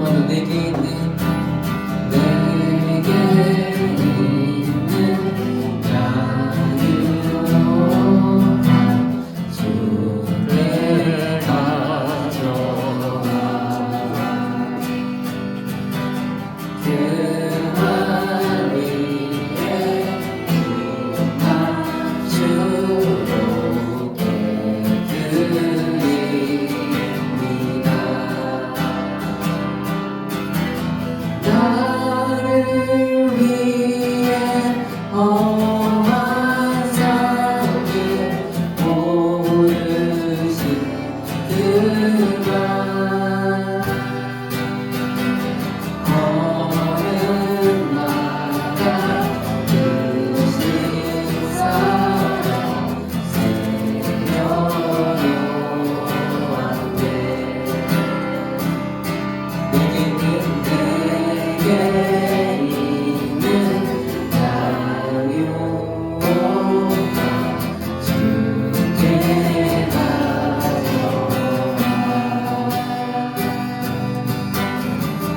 번은 내게 있는 자유로운 주를 가져와 그 말 위에 주롭게 드립니다. 나를 위해 험한 삶을 모르신 그가 어느 나라 주신 사랑 세려놓았네. 내게 있는 자유가 주께 가져와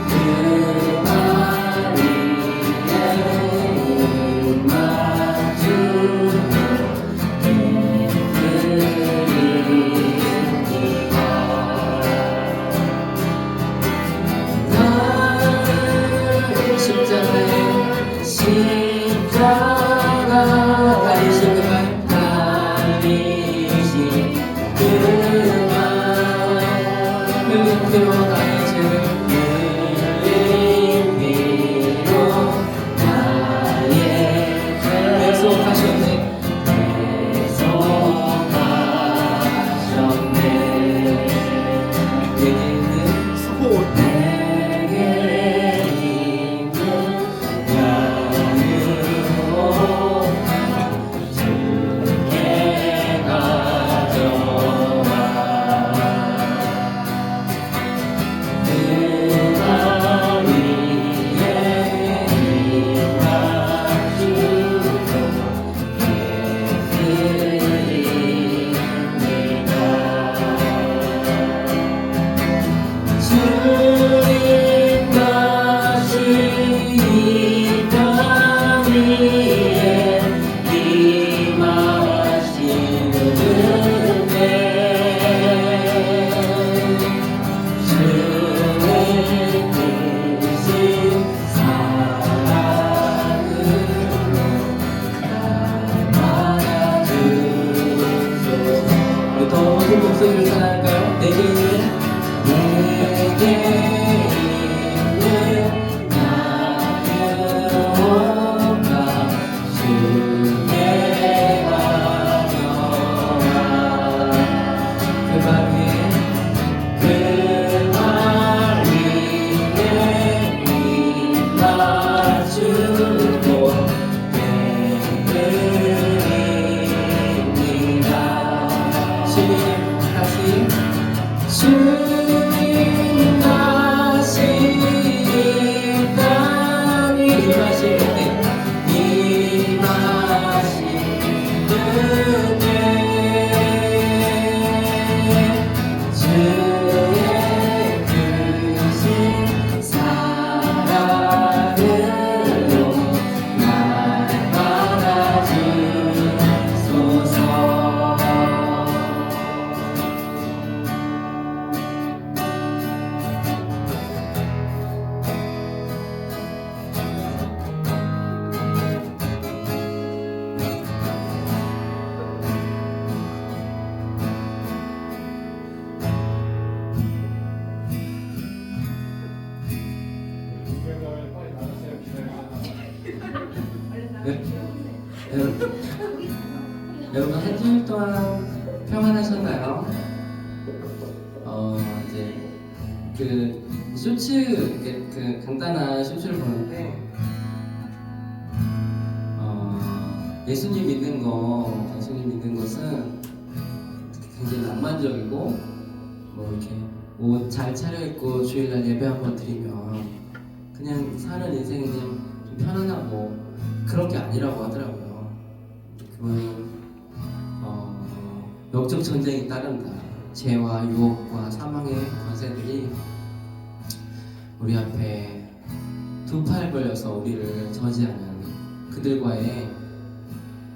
그 말 위에 입맞추고 내드립니다. 나를 십자가 달리신 그만 달리신 그만 흘린 피로 나의 죄를 흘린 피로 나의 죄를 약속하셨네. 약속하셨네. 내게 있는 내게 있는 자유로운 주께 가져와 그 말 위에 입맞추고 내드립니다. 주님 다시 이 땅 위에 임하시는 은혜 주의 크신 사랑으로 날 받아주소서. 우리 더 높은 목소리를 전할까요? 내게 있는 자유가 주께 가져와 그 말 위에 입맞추고 내드립니다. 주님 다시 이 땅 위에 임하시는 은혜 주의 크신 사랑으로 날 받아주소서. 네? 여러분 한 주일 동안 평안하셨나요? 이제 그 쇼츠 그 간단한 쇼츠를 보는데 예수님 믿는 것은 굉장히 낭만적이고 뭐 이렇게 옷 잘 차려입고 주일날 예배 한번 드리면 그냥 사는 인생이 그냥 좀 편안하고 그런 게 아니라고 하더라고요. 그건 영적 전쟁이 따른다. 죄와 유혹과 사망의 권세들이 우리 앞에 두 팔 벌려서 우리를 저지하는 그들과의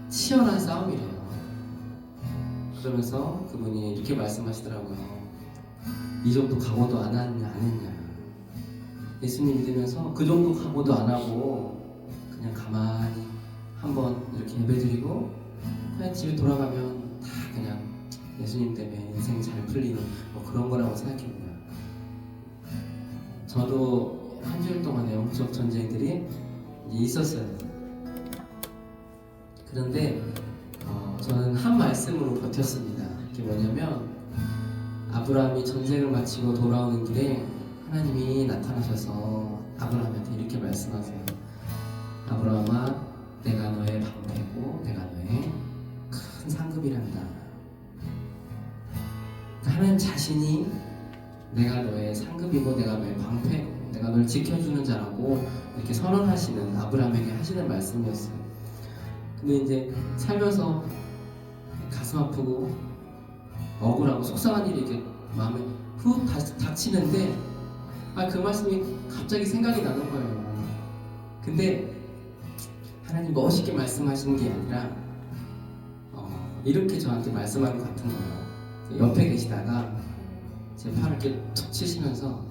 치열한 싸움이래요. 그러면서 그분이 이렇게 말씀하시더라고요. 이 정도 각오도 안 했냐. 예수님 믿으면서 그 정도 각오도 안 하고 그냥 가만히 한번 이렇게 예배드리고 그냥 집에 돌아가면 다 그냥 예수님 때문에 인생 잘 풀리는 뭐 그런 거라고 생각합니다. 저도 한 주일 동안의 영적 전쟁들이 있었어요. 그런데 저는 한 말씀으로 버텼습니다. 그게 뭐냐면 아브라함이 전쟁을 마치고 돌아오는 길에 하나님이 나타나셔서 아브라함한테 이렇게 말씀하세요. 아브라함아, 내가 너의 방패고 내가 너의 큰 상급이란다. 하나님 자신이 내가 너의 상급이고 내가 너의 방패고 내가 널 지켜주는 자라고 이렇게 선언하시는 아브라함에게 하시는 말씀이었어요. 근데 이제 살면서 가슴 아프고 억울하고 속상한 일이 이렇게 마음에 훅 닥치는데 그 말씀이 갑자기 생각이 나는 거예요. 근데 하나님 멋있게 말씀하시는 게 아니라 이렇게 저한테 말씀하는 것 같은 거예요. 옆에 계시다가 제 팔을 이렇게 툭 치시면서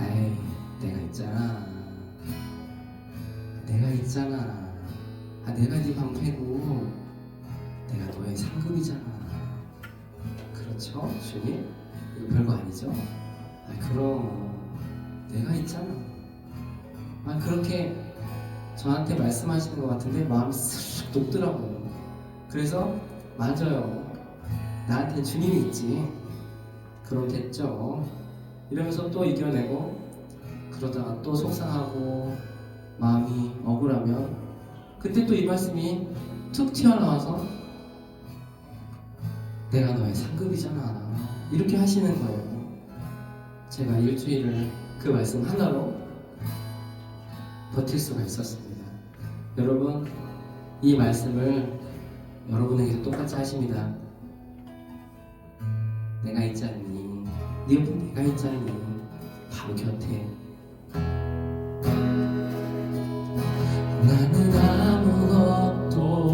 에이 내가 있잖아 내가 네 방패고 내가 너의 상급이잖아. 그렇죠 주님? 이거 별거 아니죠? 그럼 내가 있잖아. 그렇게 저한테 말씀하시는 것 같은데 마음이 쓱 녹더라고요. 그래서 맞아요, 나한테 주님이 있지, 그럼 됐죠 이러면서 또 이겨내고, 그러다가 또 속상하고 마음이 억울하면 그때 또 이 말씀이 툭 튀어나와서 내가 너의 상급이잖아 이렇게 하시는 거예요. 제가 일주일을 그 말씀 하나로 버틸 수가 있었습니다. 여러분, 이 말씀을 여러분에게도 똑같이 하십니다. 내가 있지 않니? 네 옆에 내가 있지 않니? 바로 곁에. 나는 아무것도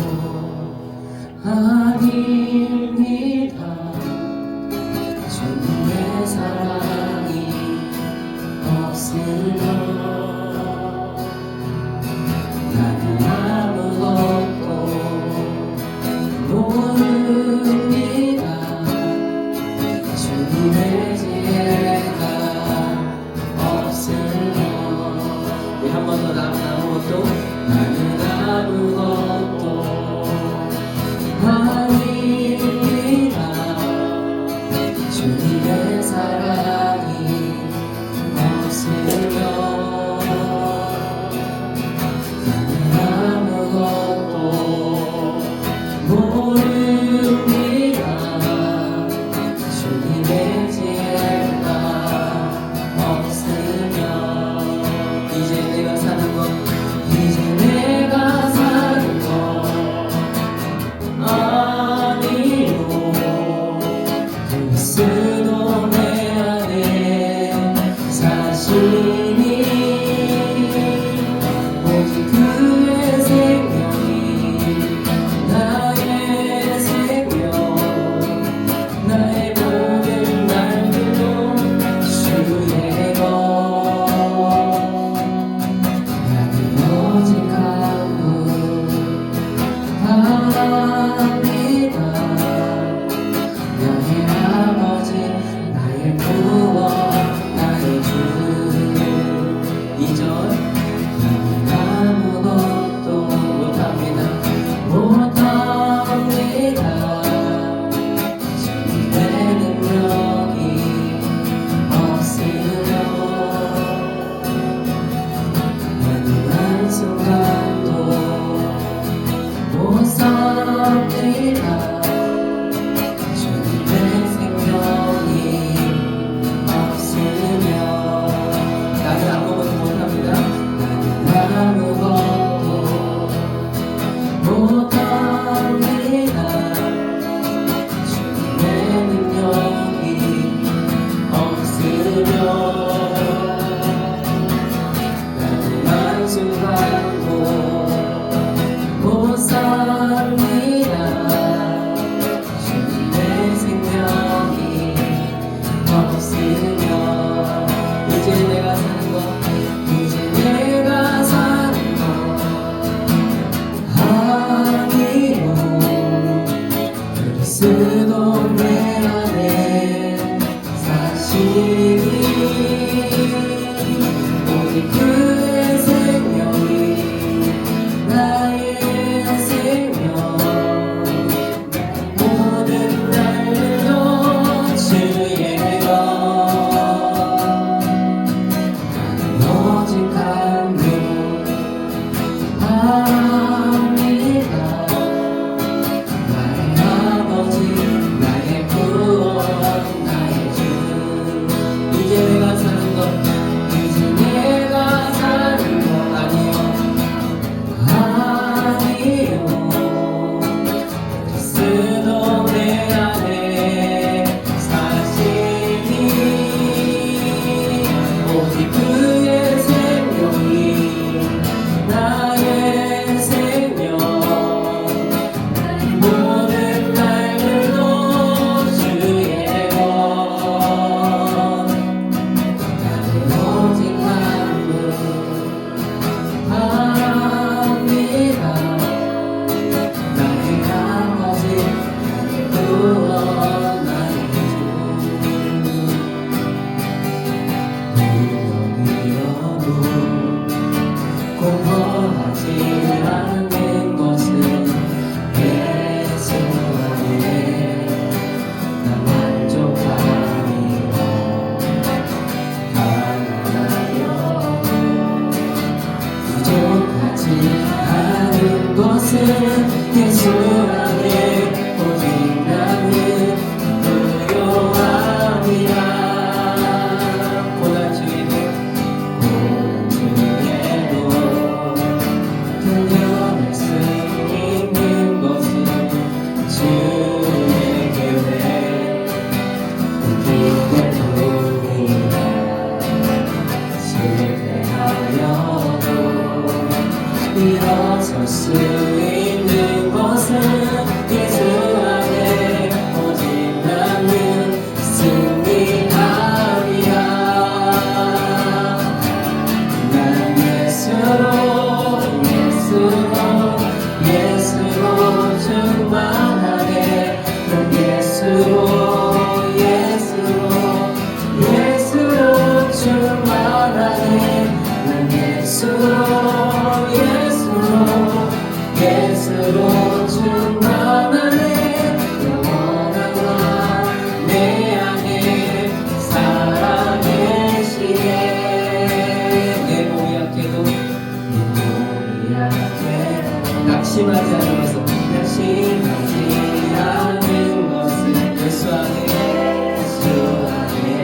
아닙니다. 주님의 사랑이 없으면 나는 아무것도 모릅니다. 주님의 지혜가 없으면 우리 한 번 더 나는 아무것도 아닙니다. 주님의 사랑이 없으면 수 있는 것은 예수 안에 오직 나는 승리함이야. 난 예수로 충만하네. 난 예수로 충만하네. 난 예수로 충만하네. 영원한 내 안에 살아계시네. 내 몸이 약해도 낙심하지 않는 것은 예수 안에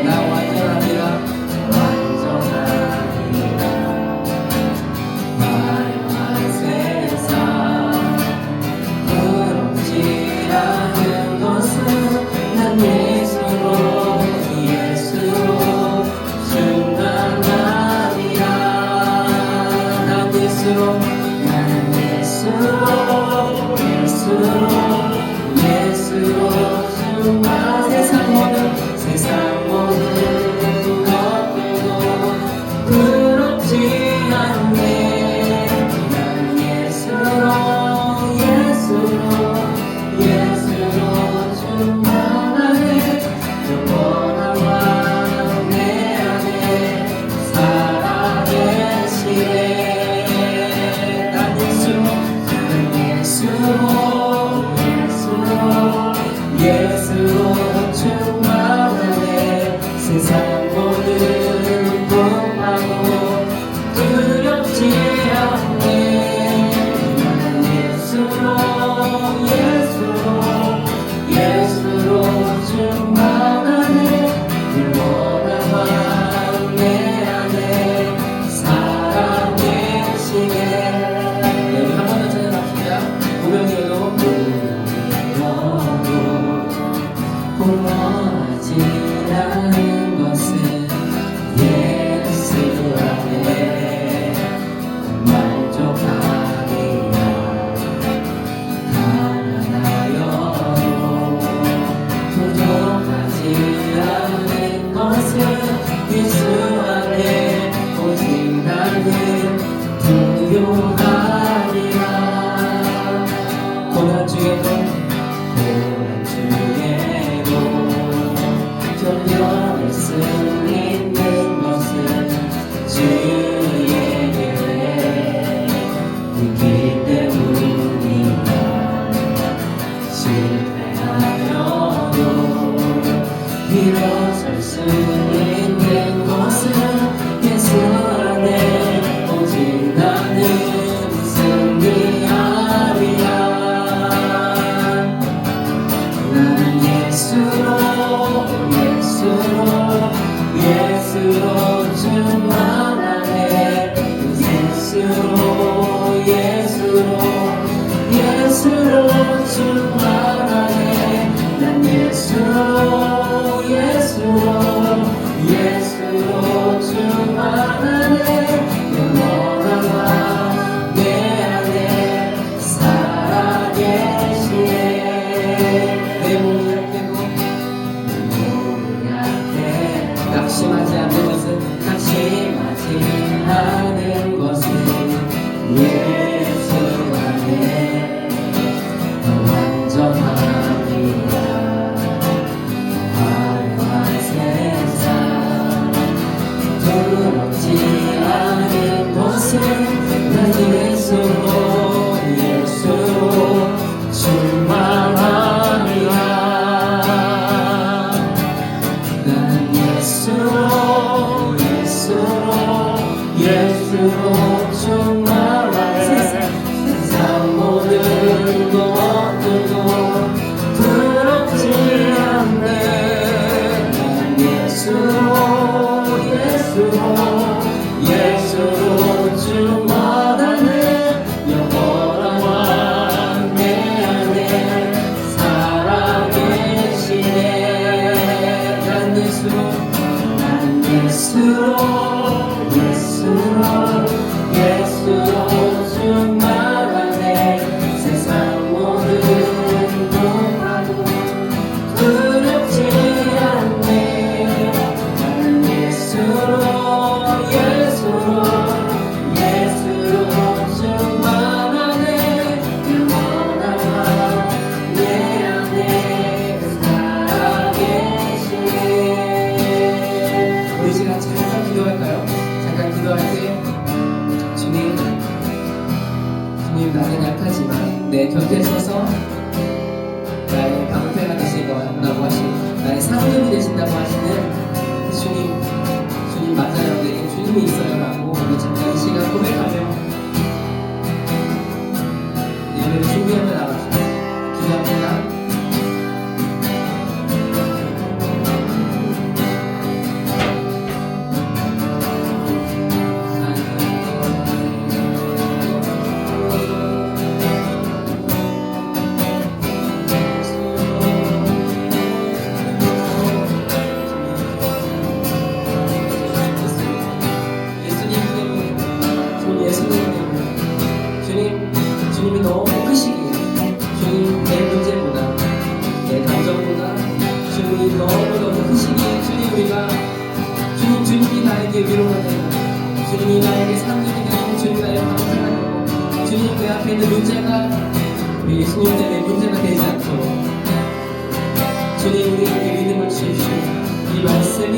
나 완전합니다. 화려한 세상 부럽지 않은 것은 난 예수로 충만함이야. 난 예수로 충만. 세상 모든 것들도 부럽지 않네. 난 예수로 충만하네. 영원한 내 안에 살아계시네. 난 예수로 충만하네. 세상 모든 꿈하고 두렵지 않네. 나는 예수로 충만하네. 영원한 내 안에 살아계시네. 우리 한 번 더 찬양합시다. 고명이어도 공허하지 않은 것은 예수 안에 만족함이야. 가난하여도 부족하지 않은 것은 예수 안에 오직 나는 풍요함이야. 고난 중에도 견뎌낼 수 있는 것은 주의 은혜 있기 때문이야. 실패하여도 일어설 수 있는 것은 예수 안에 오직 나는 승리함이야. 나는 예수로 충만하네. 예수로 충만하네. 난 예수로 충만하네. 영원한 내 안에 살아계시네. 내 몸이 약해 낙심하지 않는 것은 예수 안에 완전함이야. 화려한 세상 부럽지 않은 것은 난 예수로 충만함이야. 난 예수로 충만하네. 세상 모든 것들도 부럽지 않네. 난 예수로 충만하네. 영원한 내 안에 살아계시네. 난 예수로 충만하네. 내 곁에 서서 나의 방패가 되신다고 하시고 나의 상급이 되신다고 하시는 그 주님 맞아요. 내게 주님이 있어요라고 우리 잠깐 이 시간 고백하며 예배를 준비하며 나갑시다. 기도합니다. 주님이 너무 크시기에 주님 내 문제보다 내 감정보다 주님이 너무너무 크시기에 주님이 나에게 위로가 되고 주님이 나에게 상급이 되고 주님이 나의 방패가 되고 주님 내 앞에 있는 문제가 우리 예수님 때문에 문제가 되지 않도록 주님 우리에게 믿음을 주십시오. 이 말씀이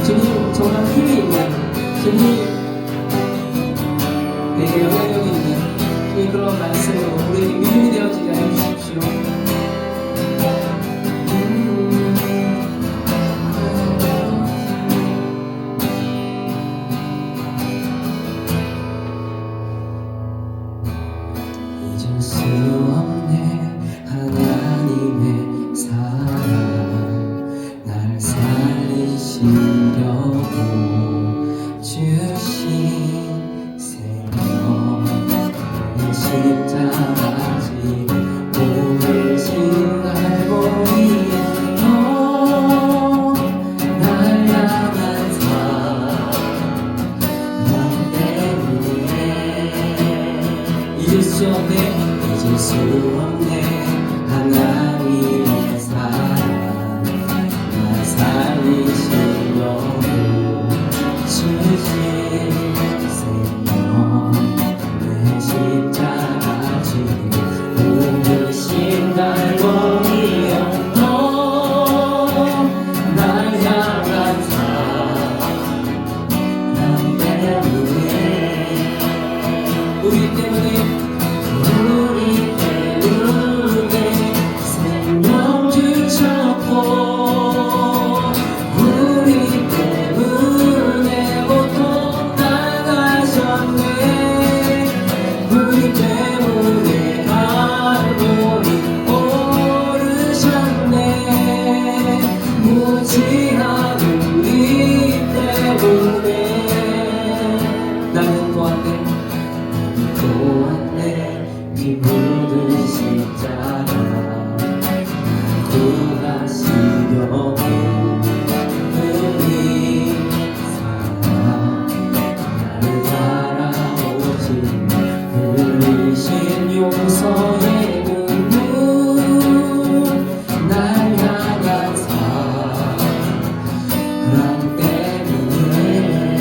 주님 정말 힘이 있는 주님 내게 영향력이 있는 그런 말씀으로 우리에게 믿음이 되어지게 하여 주십시오. 잊을 수 없네 하나님의 사랑 날 살리시려고 주신 생명 십자가 지고 오르신 갈보리에 날 향한 사랑 때문에 잊을 수 없네 하나님의 사랑 날 살리시려고 주신 생명 십자가 지고 오르신 갈보리에 날 향한 사랑 때문에 우리 때문에 생명 주셨고 우리 때문에 고통 당하셨네. 우리 때문에 갈보리 오르셨네. 무지한 우리 때문에 나는 또한 이 묻은 십자가 구하시려고 우리 사랑 나를 바라보신 흘리신 용서의 눈물 날 향한 사랑 때문에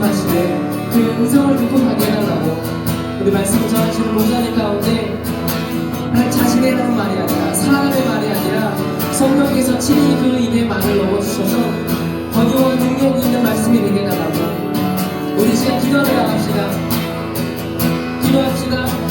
말씀하시네. 그 음성을 듣고 가게 해달라고 우리 말씀을 전하시는 목사님 가운데 자신의 말이 아니라 사람의 말이 아니라 성령께서 친히 그 입에 말을 넣어주셔서 권위와 능력이 있는 말씀이 되게 해달라고 우리 지금 기도하러 나갑시다. 기도합시다.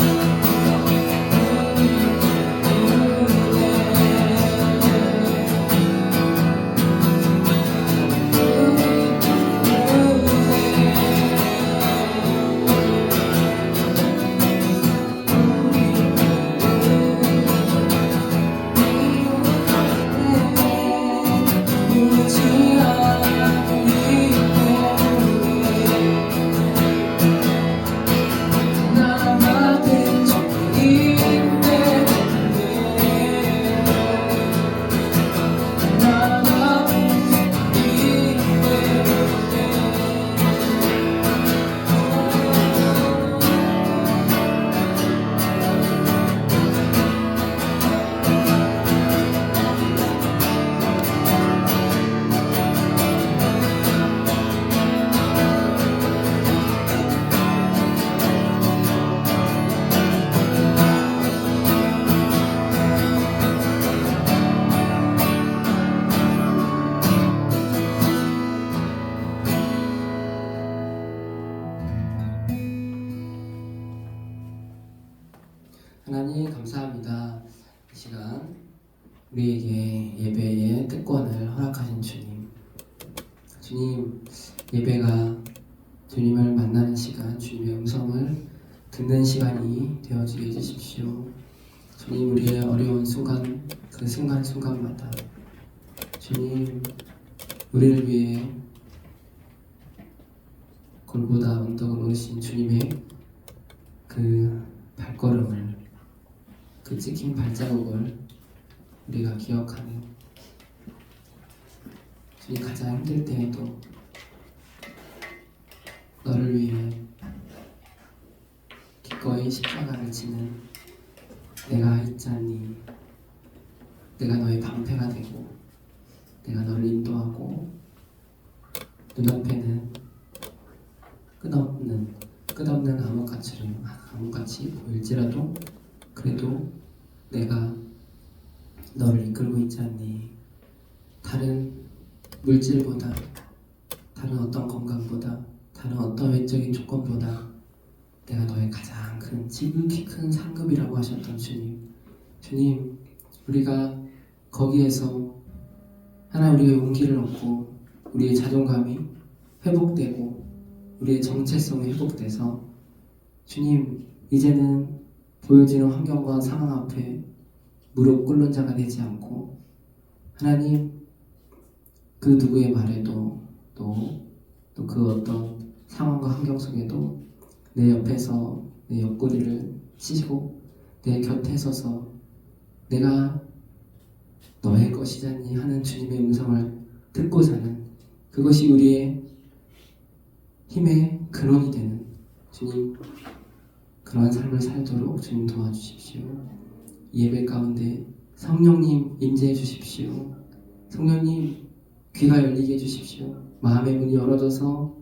하나님 감사합니다. 이 시간 우리에게 예배의 특권을 허락하신 주님, 주님 예배가 주님을 만나는 시간, 주님의 음성을 듣는 시간이 되어지게 해주십시오. 주님 우리의 어려운 순간, 그 순간순간마다 주님 우리를 위해 골고다 언덕을 오르신 주님의 그 발걸음을, 그 찍힌 발자국을 우리가 기억하는, 주님 가장 힘들 때에도 너를 위해 기꺼이 십자가를 지는 내가 있잖니, 내가 너의 방패가 되고 내가 너를 인도하고 눈앞에는 끝없는 암흑같이 보일지라도 그래도 내가 너를 이끌고 있지 않니. 다른 물질보다, 다른 어떤 건강보다, 다른 어떤 외적인 조건보다 내가 너의 가장 큰, 지극히 큰 상급이라고 하셨던 주님, 우리가 거기에서 하나님 우리의 용기를 얻고 우리의 자존감이 회복되고 우리의 정체성이 회복돼서 주님 이제는 보여지는 환경과 상황 앞에 무릎 꿇는 자가 되지 않고 하나님 그 누구의 말에도 또 그 어떤 상황과 환경 속에도 내 옆에서 내 옆구리를 치시고 내 곁에 서서 내가 너의 것이잖니 하는 주님의 음성을 듣고 사는, 그것이 우리의 힘의 근원이 되는 주님, 그러한 삶을 살도록 주님 도와주십시오. 예배 가운데 성령님 임재해 주십시오. 성령님 귀가 열리게 해주십시오. 마음의 문이 열어져서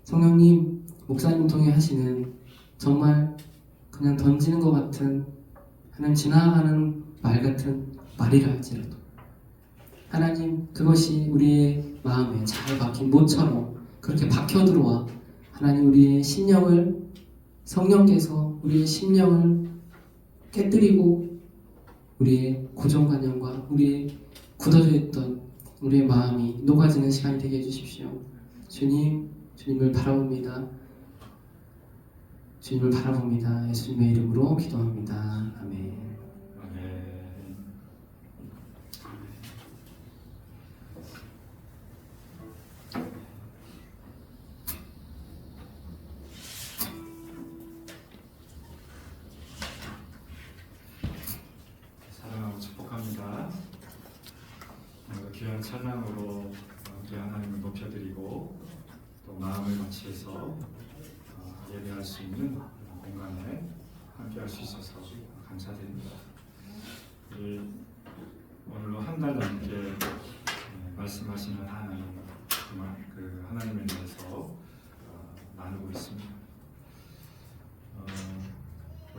성령님 목사님 통해 하시는 정말 그냥 던지는 것 같은, 하나님 지나가는 말 같은 말이라 할지라도 하나님 그것이 우리의 마음에 잘 박힌 못처럼 그렇게 박혀 들어와 하나님 우리의 심령을, 성령께서 우리의 심령을 깨뜨리고 우리의 고정관념과 우리의 굳어져 있던 우리의 마음이 녹아지는 시간이 되게 해주십시오. 주님을 바라봅니다. 주님을 바라봅니다. 예수님의 이름으로 기도합니다. 아멘. 사랑하고 축복합니다. 귀한 찬양으로 우리 하나님을 높여드리고 또 마음을 맞추어서 예배할 수 있는 공간에 함께할 수 있어서 감사드립니다. 오늘로 한 달 넘게 말씀하시는 하나님, 그 하나님에 대해서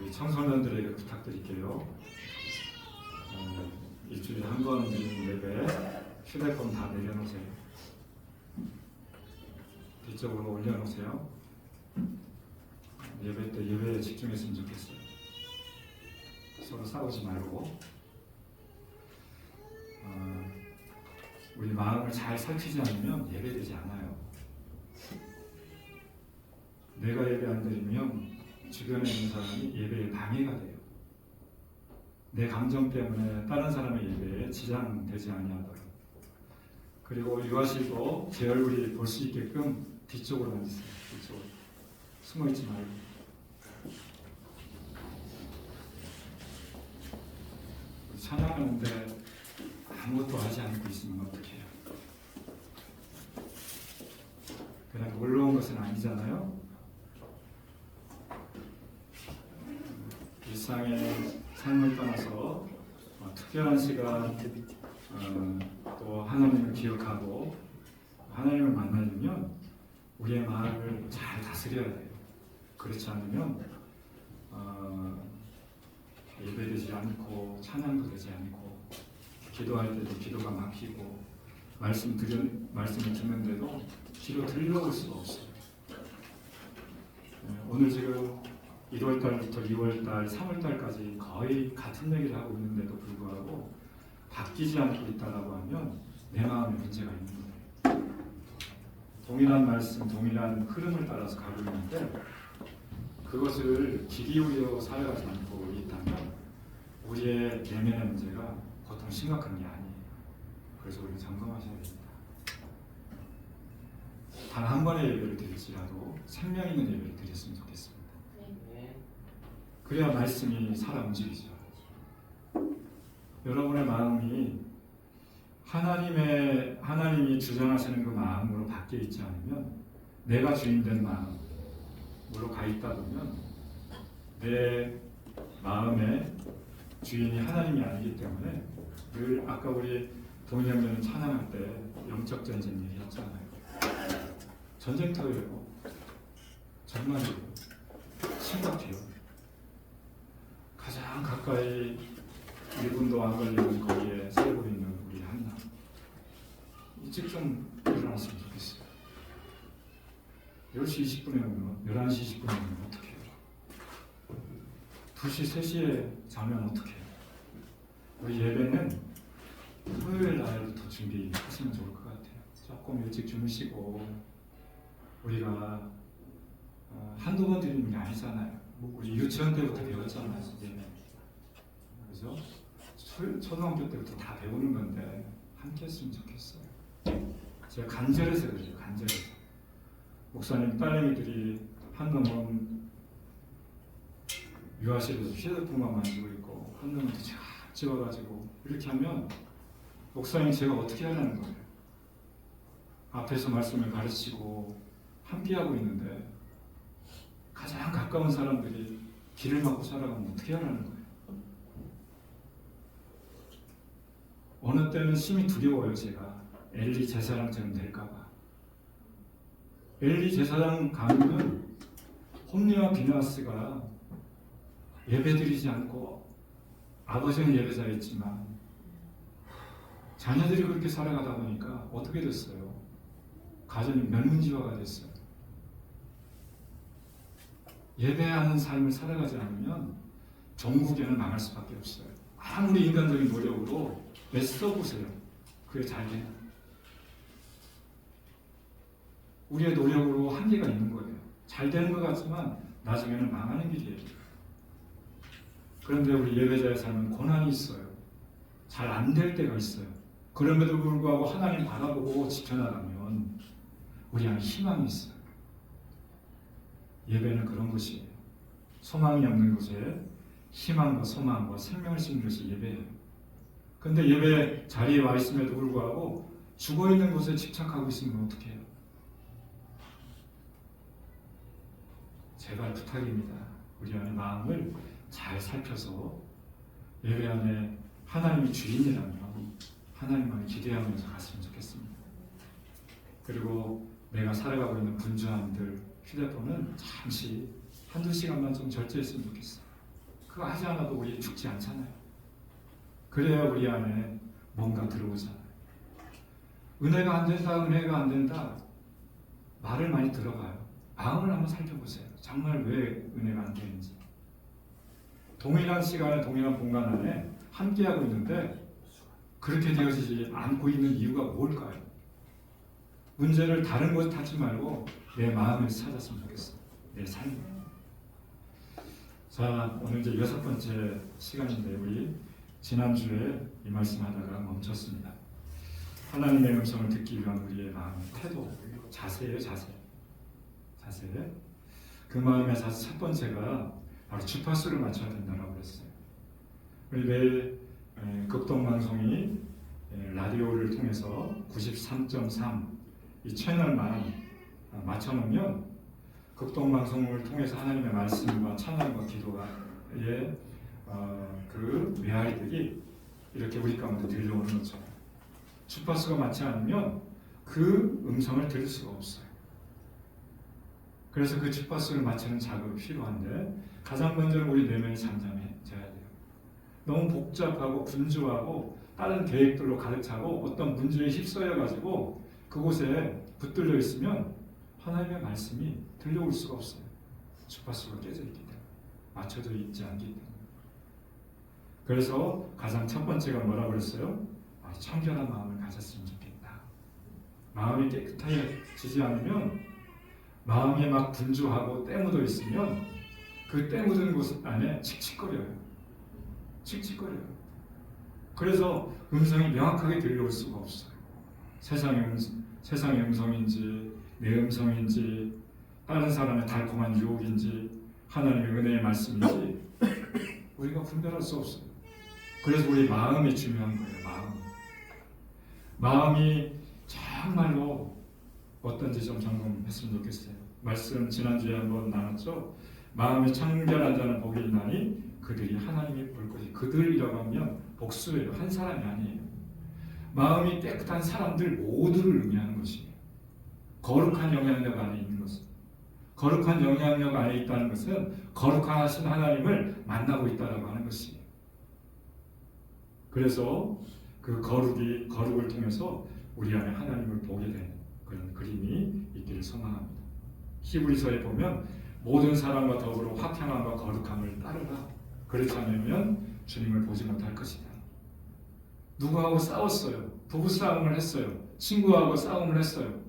우리 청소년들에게 부탁드릴게요. 일주일에 한 번 드리는 예배 휴대폰 다 내려놓으세요. 뒤쪽으로 올려놓으세요. 예배 때 예배에 집중했으면 좋겠어요. 서로 싸우지 말고 우리 마음을 잘 살피지 않으면 예배되지 않아요. 내가 예배 안 드리면 주변에 있는 사람이 예배에 방해가 돼요. 내 감정 때문에 다른 사람의 예배에 지장되지 아니하도록. 그리고 유아실도 제 얼굴이 볼 수 있게끔 뒤쪽으로 앉으세요. 뒤쪽으로. 숨어있지 말고. 찬양하는데 아무것도 하지 않고 있으면 어떡해요? 그냥 놀러 온 것은 아니잖아요. 일상의 삶을 떠나서 특별한 시간 또 하나님을 기억하고 하나님을 만나려면 우리의 마음을 잘 다스려야 돼요. 그렇지 않으면 예배되지 않고 찬양도 되지 않고 기도할 때도 기도가 막히고 말씀을 듣는데도 귀로 들려올 수가 없어요. 오늘 지금 1월달부터 2월달, 3월달까지 거의 같은 얘기를 하고 있는데도 불구하고 바뀌지 않고 있다라고 하면 내 마음에 문제가 있는 거예요. 동일한 말씀, 동일한 흐름을 따라서 가고 있는데 그것을 귀 기울여 살아가지 않고 있다면 우리의 내면의 문제가 보통 심각한 게 아니에요. 그래서 우리는 점검하셔야 됩니다. 단 한 번의 예배를 드릴지라도 생명 있는 예배를 드렸으면 좋겠습니다. 그래야 말씀이 살아 움직이죠. 여러분의 마음이 하나님이 주장하시는 그 마음으로 바뀌어 있지 않으면 내가 주인된 마음으로 가 있다 보면 내 마음의 주인이 하나님이 아니기 때문에 늘 아까 우리 동일형제는 찬양할 때 영적 전쟁 얘기했잖아요. 전쟁터예요. 정말이에요. 심각해요. 가장 가까이 1분도 안 걸리는 거리에 살고 있는 우리 한나. 일찍 좀 일어났으면 좋겠어요. 10시 20분에 오면 11시 20분에 오면 어떡해요? 2시 3시에 자면 어떡해요? 우리 예배는 토요일 날부터 준비하시면 좋을 것 같아요. 조금 일찍 주무시고 우리가 한두 번 드리는 게 아니잖아요. 우리 유치원 때부터 배웠잖아요. 그죠? 초등학교 때부터 다 배우는 건데 함께 했으면 좋겠어요. 제가 간절해서 그래요. 간절해서. 목사님 딸내미들이 한 놈은 유아실에서 휴대폰만 만지고 있고 한 놈은 쫙 찍어가지고 이렇게 하면 목사님 제가 어떻게 하라는 거예요? 앞에서 말씀을 가르치고 함께하고 있는데 가장 가까운 사람들이 길을 막고 살아가면 어떻게 하라는 거예요? 어느 때는 심히 두려워요. 제가 엘리 제사장처럼 될까봐. 엘리 제사장 가면 홈리와 비나스가 예배드리지 않고 아버지는 예배자였지만 자녀들이 그렇게 살아가다 보니까 어떻게 됐어요? 가정이 멸문지화가 됐어요. 예배하는 삶을 살아가지 않으면 종국에는 망할 수밖에 없어요. 아무리 인간적인 노력으로 애써보세요. 그게 잘 돼요. 우리의 노력으로 한계가 있는 거예요. 잘 되는 것 같지만 나중에는 망하는 길이에요. 그런데 우리 예배자의 삶은 고난이 있어요. 잘 안 될 때가 있어요. 그럼에도 불구하고 하나님 바라보고 지켜나가면 우리 안에 희망이 있어요. 예배는 그런 것이에요. 소망이 없는 곳에 희망과 소망과 생명을 심는 것이 예배예요. 근데 예배 자리에 와 있음에도 불구하고 죽어있는 곳에 집착하고 있으면 어떻게 해요? 제발 부탁입니다. 우리 안에 마음을 잘 살펴서 예배 안에 하나님이 주인이라면 하나님만을 기대하면서 갔으면 좋겠습니다. 그리고 내가 살아가고 있는 분주함들 휴대폰은 잠시 한두 시간만 좀 절제했으면 좋겠어요. 그거 하지 않아도 우리 죽지 않잖아요. 그래야 우리 안에 뭔가 들어오잖아요. 은혜가 안 된다, 은혜가 안 된다. 말을 많이 들어가요. 마음을 한번 살펴보세요. 정말 왜 은혜가 안 되는지. 동일한 시간에 동일한 공간 안에 함께하고 있는데 그렇게 되어지지 않고 있는 이유가 뭘까요? 문제를 다른 곳에 찾지 말고 내 마음에서 찾았으면 좋겠어요. 내 삶. 자, 오늘 이제 6번째 시간인데 우리 지난주에 이 말씀하다가 멈췄습니다. 하나님의 음성을 듣기 위한 우리의 마음, 태도, 자세예요, 자세. 그 마음의 자세 첫 번째가 바로 주파수를 맞춰야 된다고 그랬어요. 우리 매일 극동방송이 라디오를 통해서 93.3 이 채널만 맞춰놓으면 극동방송을 통해서 하나님의 말씀과 찬양과 기도의 그 메아리들이 이렇게 우리 가운데 들려오는 거죠. 주파수가 맞지 않으면 그 음성을 들을 수가 없어요. 그래서 그 주파수를 맞추는 작업이 필요한데 가장 먼저는 우리 내면이 잠잠해져야 돼요. 너무 복잡하고 분주하고 다른 계획들로 가득 차고 어떤 문제에 휩싸여가지고 그곳에 붙들려 있으면 하나님의 말씀이 들려올 수가 없어요. 주파수가 깨져 있기 때문에, 맞춰져 있지 않기 때문에. 그래서 가장 첫 번째가 뭐라고 그랬어요? 청결한 마음을 가졌으면 좋겠다. 마음이 깨끗해지지 않으면 마음이 막 분주하고 때 묻어 있으면 그 때 묻은 곳 안에 칙칙거려요. 그래서 음성이 명확하게 들려올 수가 없어요. 세상의 음성인지 내 음성인지 다른 사람의 달콤한 유혹인지 하나님의 은혜의 말씀인지 우리가 분별할 수 없어요. 그래서 우리 마음이 중요한 거예요. 마음이 정말로 어떤지 좀 점검했으면 좋겠어요. 말씀 지난주에 한번 나눴죠. 마음이 청결한 자는 복이 있나니 그들이 하나님이 볼 것이. 그들이라고 하면 복수예요. 한 사람이 아니에요. 마음이 깨끗한 사람들 모두를 의미하는 것이에요. 거룩한 영향력 안에 있는 것은. 거룩한 영향력 안에 있다는 것은 거룩하신 하나님을 만나고 있다고 하는 것이에요. 그래서 그 거룩을 통해서 우리 안에 하나님을 보게 되는 그런 그림이 있기를 소망합니다. 히브리서에 보면 모든 사람과 더불어 화평함과 거룩함을 따르라. 그렇지 않으면 주님을 보지 못할 것이다. 누구하고 싸웠어요. 부부싸움을 했어요. 친구하고 싸움을 했어요.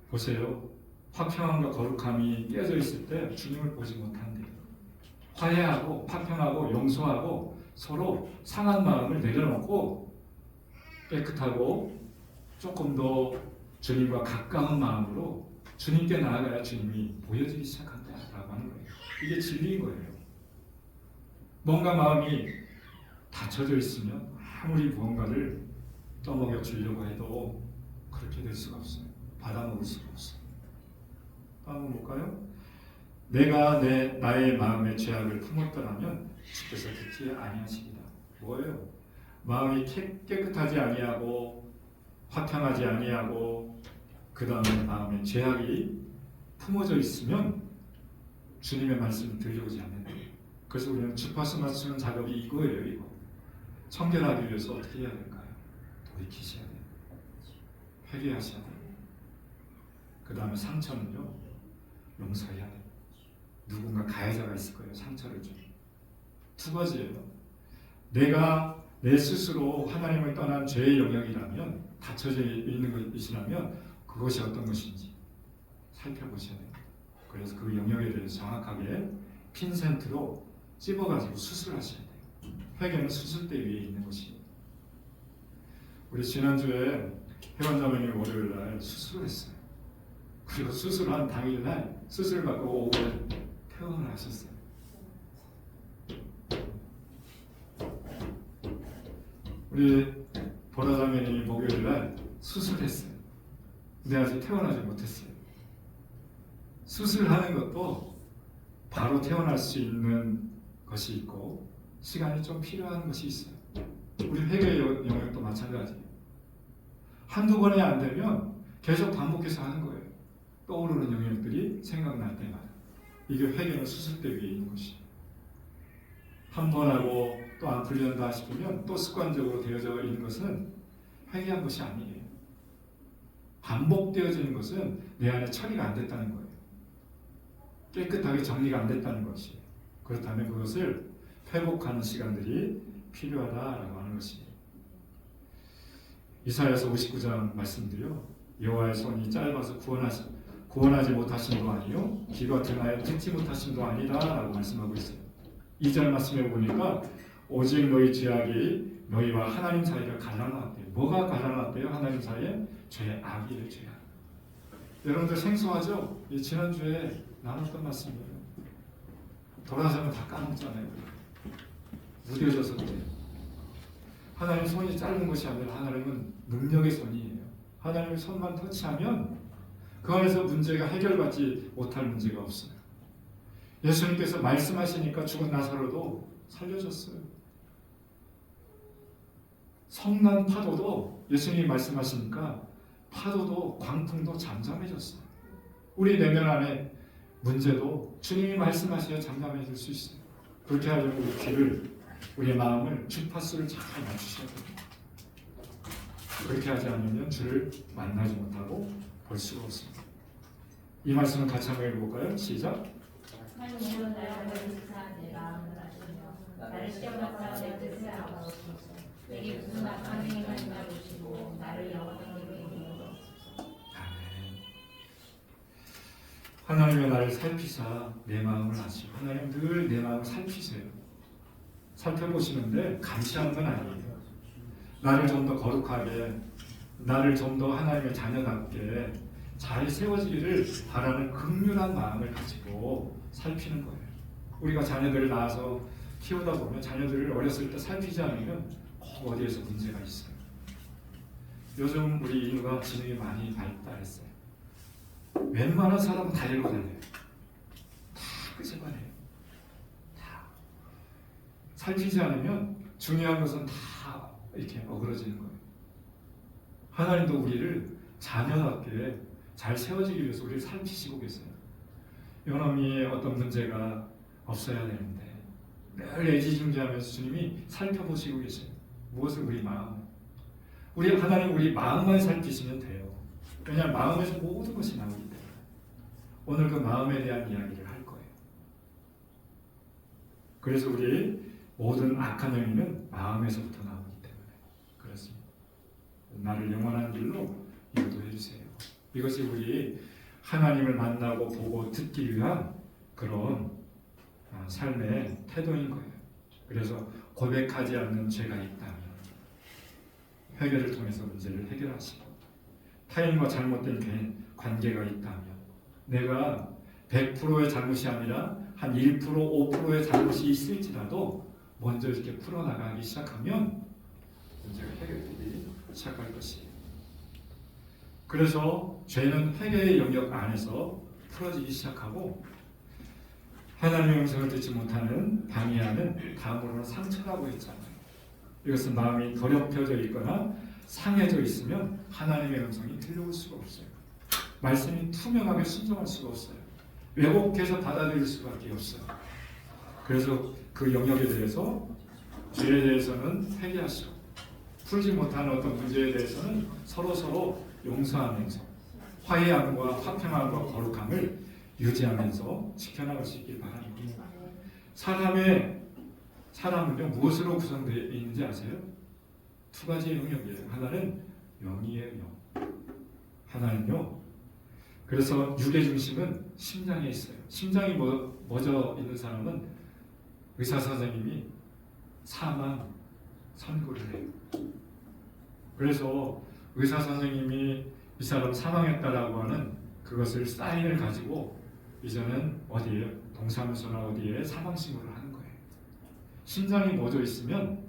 보세요. 화평함과 거룩함이 깨져 있을 때 주님을 보지 못한대요. 화해하고 화평하고 용서하고 서로 상한 마음을 내려놓고 깨끗하고 조금 더 주님과 가까운 마음으로 주님께 나아가야 주님이 보여지기 시작한다라고 하는 거예요. 이게 진리인 거예요. 뭔가 마음이 닫혀져 있으면 아무리 무언가를 떠먹여 주려고 해도 그렇게 될 수가 없어요. 받아먹을 수가 없어요. 한번 볼까요? 내가 나의 마음의 죄악을 품었더라면 주께서 듣지 아니하시리라. 뭐예요? 마음이 깨끗하지 아니하고 화평하지 아니하고 그 다음에 마음에 죄악이 품어져 있으면 주님의 말씀이 들려오지 않는다. 그래서 우리는 주파수 맞추는 작업이 이거예요. 이거. 청결하기 위해서 어떻게 해야 될까요? 돌이키셔야 돼요. 회개하셔야 돼요. 그 다음에 상처는요, 용서해야 돼요. 누군가 가해자가 있을 거예요. 상처를 좀. 두 가지예요. 내가 내 스스로 하나님을 떠난 죄의 영역이라면, 닫혀져 있는 것이라면 그것이 어떤 것인지 살펴보셔야 됩니다. 그래서 그 영역에 대해서 정확하게 핀센트로 찝어가지고 수술하셔야 돼요. 회개는 수술대 위에 있는 것입니다. 우리 지난주에 회원자매님이 월요일날 수술을 했어요. 그리고 수술한 당일날 수술 받고 오후에 퇴원을 하셨어요. 우리 보라자매님이 목요일날 수술했어요. 근데 아직 퇴원하지 못했어요. 수술하는 것도 바로 퇴원할 수 있는 것이 있고 시간이 좀 필요한 것이 있어요. 우리 회개 영역도 마찬가지예요. 한두 번에 안 되면 계속 반복해서 하는 거예요. 떠오르는 영역들이 생각날 때마다. 이게 회개는 수술대 위에 있는 것이에요. 한 번 하고 또 안 풀린다 싶으면 또 습관적으로 되어져 있는 것은 회개한 것이 아니에요. 반복되어지는 것은 내 안에 처리가 안 됐다는 거예요. 깨끗하게 정리가 안 됐다는 것이에요. 그렇다면 그것을 회복하는 시간들이 필요하다라고 하는 것이에요. 이사야서 59장 말씀드려 여호와의 손이 짧아서 구원하지 못하심도 아니요 귀가 등하여 듣지 못하심도 아니다라고 말씀하고 있어요. 2절 말씀에 보니까 오직 너희 죄악이 너희와 하나님 사이가 갈라놨대요. 뭐가 갈라놨대요? 하나님 사이에 죄의 악이에요. 죄악. 여러분들 생소하죠? 이 지난주에 나눴던 말씀이에요. 돌아서면 다 까먹잖아요. 무뎌져서 그래요. 하나님 손이 짧은 것이 아니라 하나님은 능력의 손이에요. 하나님의 손만 터치하면 그 안에서 문제가 해결받지 못할 문제가 없어요. 예수님께서 말씀하시니까 죽은 나사로도 살려줬어요. 성난 파도도 예수님이 말씀하시니까 파도도 광풍도 잠잠해졌어요. 우리 내면 안에 문제도 주님이 말씀하셔야 잠잠해질 수 있어요. 그렇게 하려면 우리 귀를, 우리의 마음을 주파수를 잘 맞추셔야 됩니다. 그렇게 하지 않으면 주를 만나지 못하고 볼 수가 없습니다. 이 말씀을 같이 한번 읽어볼까요? 시작. 하나님은 나를 버리사 내 마음을 아시며 나를 시험하사 내 뜻을 알아보시고 내게 무슨 악한 행위가 있나 보시고 나를 영원하게 인도하소서. 하나님의 나를 살피사 내 마음을 아시고 하나님 늘 내 마음을 살피세요. 살펴보시는데 감시하는 건 아니에요. 나를 좀 더 거룩하게, 나를 좀 더 하나님의 자녀답게 잘 세워지기를 바라는 긍휼한 마음을 가지고 살피는 거예요. 우리가 자녀들을 낳아서 키우다 보면 자녀들을 어렸을 때 살피지 않으면 꼭 어디에서 문제가 있어요. 요즘 우리 인류가 지능이 많이 발달했어요. 웬만한 사람은 다 읽고 다녀요. 다 끄집어내요. 다. 살피지 않으면 중요한 것은 다 이렇게 어그러지는 거예요. 하나님도 우리를 자녀답게 잘 세워지기 위해서 우리를 살피시고 계세요. 요놈이 어떤 문제가 없어야 되는데 늘 애지중지하면서 주님이 살펴보시고 계세요. 무엇을? 우리 마음. 우리 하나님 우리 마음만 살피시면 돼요. 왜냐하면 마음에서 모든 것이 나오기 때문에. 오늘 그 마음에 대한 이야기를 할 거예요. 그래서 우리 모든 악한 행위는 마음에서부터 나오기 때문에 그렇습니다. 나를 영원한 길로 인도해 주세요. 이것이 우리 하나님을 만나고 보고 듣기 위한 그런 삶의 태도인 거예요. 그래서 고백하지 않는 죄가 있다면 회개를 통해서 문제를 해결하시고, 타인과 잘못된 관계가 있다면 내가 100%의 잘못이 아니라 한 1%, 5%의 잘못이 있을지라도 먼저 이렇게 풀어나가기 시작하면 문제가 해결되기 시작할 것이에요. 그래서 죄는 회개의 영역 안에서 풀어지기 시작하고, 하나님의 음성을 듣지 못하는 방해하는 다음으로는 상처라고 했잖아요. 이것은 마음이 더럽혀져 있거나 상해져 있으면 하나님의 음성이 들려올 수가 없어요. 말씀이 투명하게 순종할 수가 없어요. 왜곡해서 받아들일 수밖에 없어요. 그래서 그 영역에 대해서, 죄에 대해서는 회개하시고, 풀지 못하는 어떤 문제에 대해서는 서로 용서하면서 화해함과 화평함과 거룩함을 유지하면서 지켜나갈 수 있길 바랍니다. 사람은요 무엇으로 구성되어 있는지 아세요? 두 가지의 영역이에요. 하나는 영이에요. 영. 하나는요. 그래서 육의 중심은 심장에 있어요. 심장이 멎어 있는 사람은 의사 선생님이 사망 선고를 해요. 그래서 의사 선생님이 이 사람 사망했다라고 하는 그것을 사인을 가지고 이제는 어디에 동사무소나 어디에 사망 신고를 하는 거예요. 심장이 멎어 있으면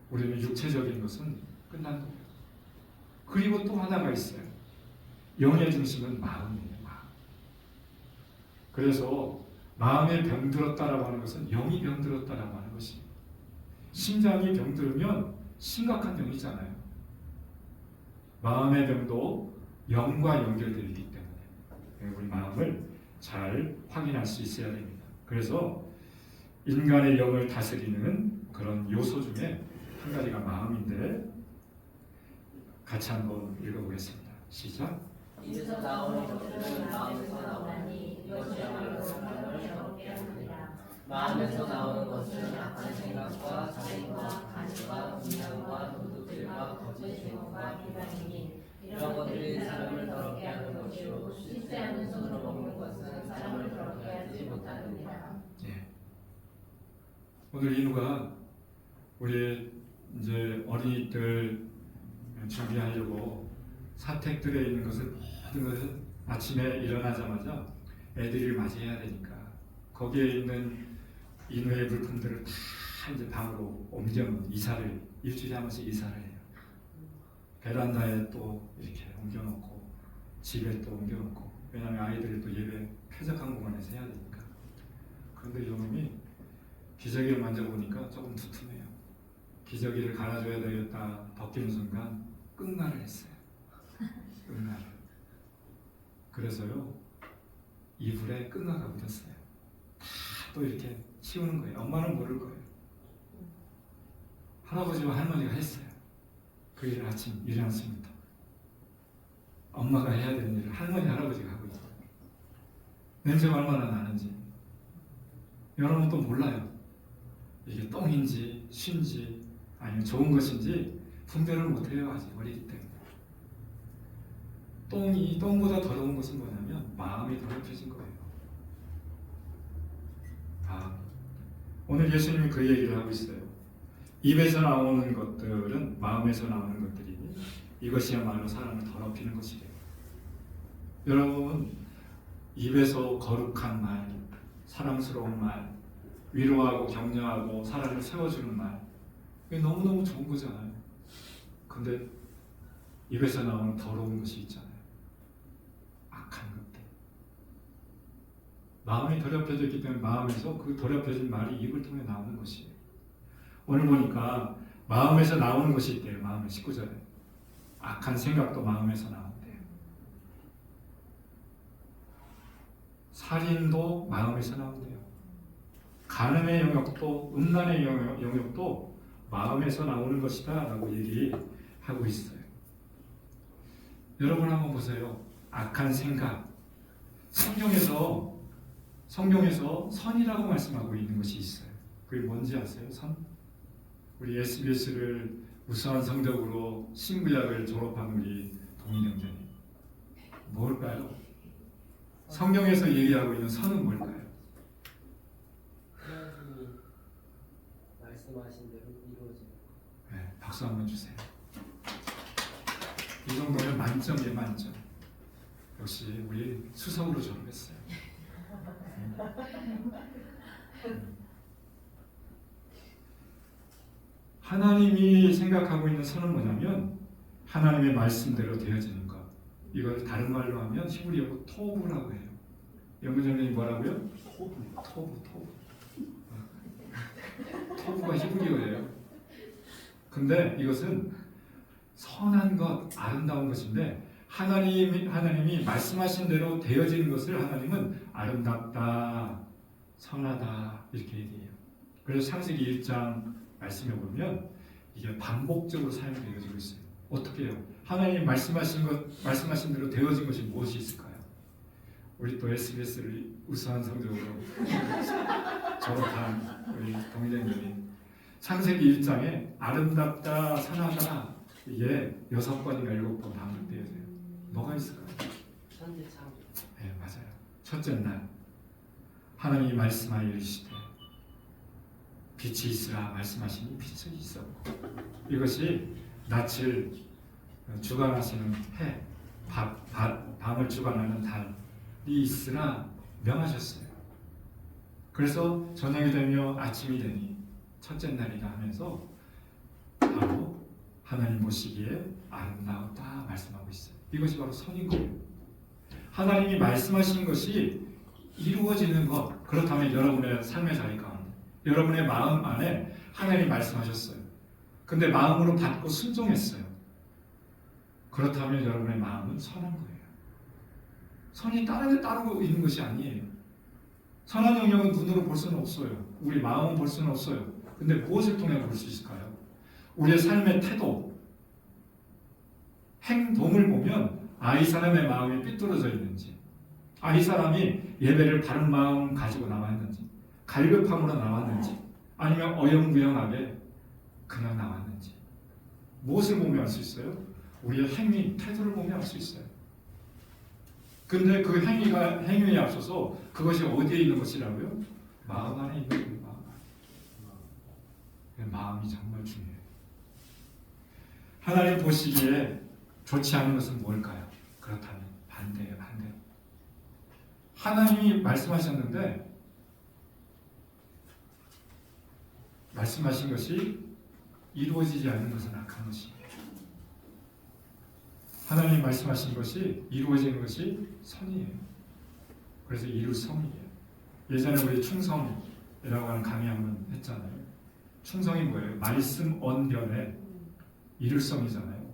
우리는 육체적인 것은 끝난 거예요. 그리고 또 하나가 있어요. 영의 중심은 마음이에요. 마음. 그래서 마음에 병들었다라고 하는 것은 영이 병들었다라고 하는 것입니다. 심장이 병들면 심각한 병이잖아요. 마음의 병도 영과 연결되어 있기 때문에 우리 마음을 잘 확인할 수 있어야 됩니다. 그래서 인간의 영을 다스리는 그런 요소 중에 한 가지가 마음인데 같이 한번 읽어보겠습니다. 시작. 입에서 나오는 것들은 마음에서 나오나니 이것이 마음을 더럽게 합니다. 마음에서 나오는 것은 악한 생각과 살인과 간음과 분양과 도둑질과 거짓 증언과 비방이니 이런 것들이 사람을 더럽게 하는 것이요 씻지 않은 손으로 먹는 것은 사람을 더럽게 하지 못하느니라. 예. 오늘 인우가 우리 이제 어린이들 준비하려고 사택들에 있는 것을 모든 것을 아침에 일어나자마자 애들을 맞이해야 되니까 거기에 있는 인우의 물품들을 다 이제 방으로 옮겨놓은 이사를 일주일에 한 번씩 이사를 해요. 베란다에 또 이렇게 옮겨놓고 집에 또 옮겨놓고 왜냐하면 아이들이 또 예배 쾌적한 공간에서 해야 되니까. 그런데 이놈이 기저귀를 만져보니까 조금 두툼해요. 기저귀를 갈아줘야 되겠다 벗기는 순간 끙가를 했어요. 끙가를. 그래서요 이불에 끙가가 묻었어요. 다 또 이렇게 치우는 거예요. 엄마는 모를 거예요. 할아버지와 할머니가 했어요. 그 일을 아침 일어났습니다. 엄마가 해야 되는 일을 할머니 할아버지가 하고 있어요. 냄새가 얼마나 나는지 여러분 또 몰라요. 이게 똥인지 신지 아니면 좋은 것인지 분별을 못해요. 아직 어리기 때문에. 똥보다 더러운 것은 뭐냐면 마음이 더럽혀진 거예요. 오늘 예수님이 그 얘기를 하고 있어요. 입에서 나오는 것들은 마음에서 나오는 것들이니 이것이야말로 사람을 더럽히는 것이래요. 여러분 입에서 거룩한 말, 사랑스러운 말, 위로하고 격려하고 사람을 세워주는 말 이게 너무너무 좋은 거잖아요. 근데 입에서 나오는 더러운 것이 있잖아요. 악한 것들. 마음이 더럽혀졌기 때문에 마음에서 그 더럽혀진 말이 입을 통해 나오는 것이에요. 오늘 보니까 마음에서 나오는 것이 있대요. 마음의 19절에. 악한 생각도 마음에서 나온대요. 살인도 마음에서 나온대요. 간음의 영역도 음란의 영역도 마음에서 나오는 것이다 라고 얘기하고 있어요. 여러분 한번 보세요. 악한 생각. 성경에서 선이라고 말씀하고 있는 것이 있어요. 그게 뭔지 아세요? 선? 우리 SBS를 우수한 성적으로 신구약을 졸업한 우리 동인형제님. 뭘까요? 성경에서 얘기하고 있는 선은 뭘까요? 하나님이 말씀하신 대로 이루어지는 것. 네, 박수 한번 주세요. 이 정도면 만점이에요, 만점. 역시 우리 수석으로 졸업했어요. 하나님이 생각하고 있는 선은 뭐냐면 하나님의 말씀대로 되어지는 것. 이걸 다른 말로 하면 히브리어로 토부라고 해요. 영문전문이 뭐라고요? 토부. 토부가 히브리어예요. 근데 이것은 선한 것, 아름다운 것인데 하나님이 말씀하신 대로 되어지는 것을 하나님은 아름답다, 선하다 이렇게 얘기해요. 그래서 창세기 1장 말씀해 보면 이게 반복적으로 사용되어지고 있어요. 어떻게 해요? 하나님 말씀하신 대로 되어진 것이 무엇이 있을까요? 우리 또 SBS를 우수한 성적으로 졸업한 우리 동일형님이 창세기 1장에 아름답다, 선하다 이게 6번인가 7번 반복되어져요. 뭐가 있을까요? 천지 창조. 네, 맞아요. 첫째 날 하나님이 말씀하여 이르시되 빛이 있으라 말씀하시니 빛이 있었고 이것이 낯을 주관하시는 해, 밤을 주관하는 달이 있으라 명하셨어요. 그래서 저녁이 되며 아침이 되니 첫째 날이라 하면서 바로 하나님 보시기에 아름다웠다 말씀하고 있어요. 이것이 바로 선인 거예요. 하나님이 말씀하신 것이 이루어지는 것. 그렇다면 여러분의 삶의 자리 가운데 여러분의 마음 안에 하나님이 말씀하셨어요. 근데 마음으로 받고 순종했어요. 그렇다면 여러분의 마음은 선한 거예요. 선이 따르고 있는 것이 아니에요. 선한 영역은 눈으로 볼 수는 없어요. 우리 마음은 볼 수는 없어요. 근데 무엇을 통해 볼 수 있을까요? 우리의 삶의 태도, 행동을 보면 이 사람의 마음이 삐뚤어져 있는지, 이 사람이 예배를 바른 마음 가지고 나왔는지, 갈급함으로 나왔는지, 아니면 어영부영하게 그냥 나왔는지, 무엇을 보면 알 수 있어요? 우리의 행위, 태도를 보면 알 수 있어요. 근데 그 행위에 앞서서 그것이 어디에 있는 것이라고요? 마음 안에 있는 거예요. 마음이 정말 중요해요. 하나님 보시기에 좋지 않은 것은 뭘까요? 그렇다면 반대예요, 반대. 하나님이 말씀하셨는데 말씀하신 것이 이루어지지 않는 것은 악한 것이에요. 하나님 말씀하신 것이 이루어지는 것이 선이에요. 그래서 이룰성이에요. 예전에 우리 충성이라고 하는 강의 한번 했잖아요. 충성이 뭐예요? 말씀 언변의 이룰성이잖아요.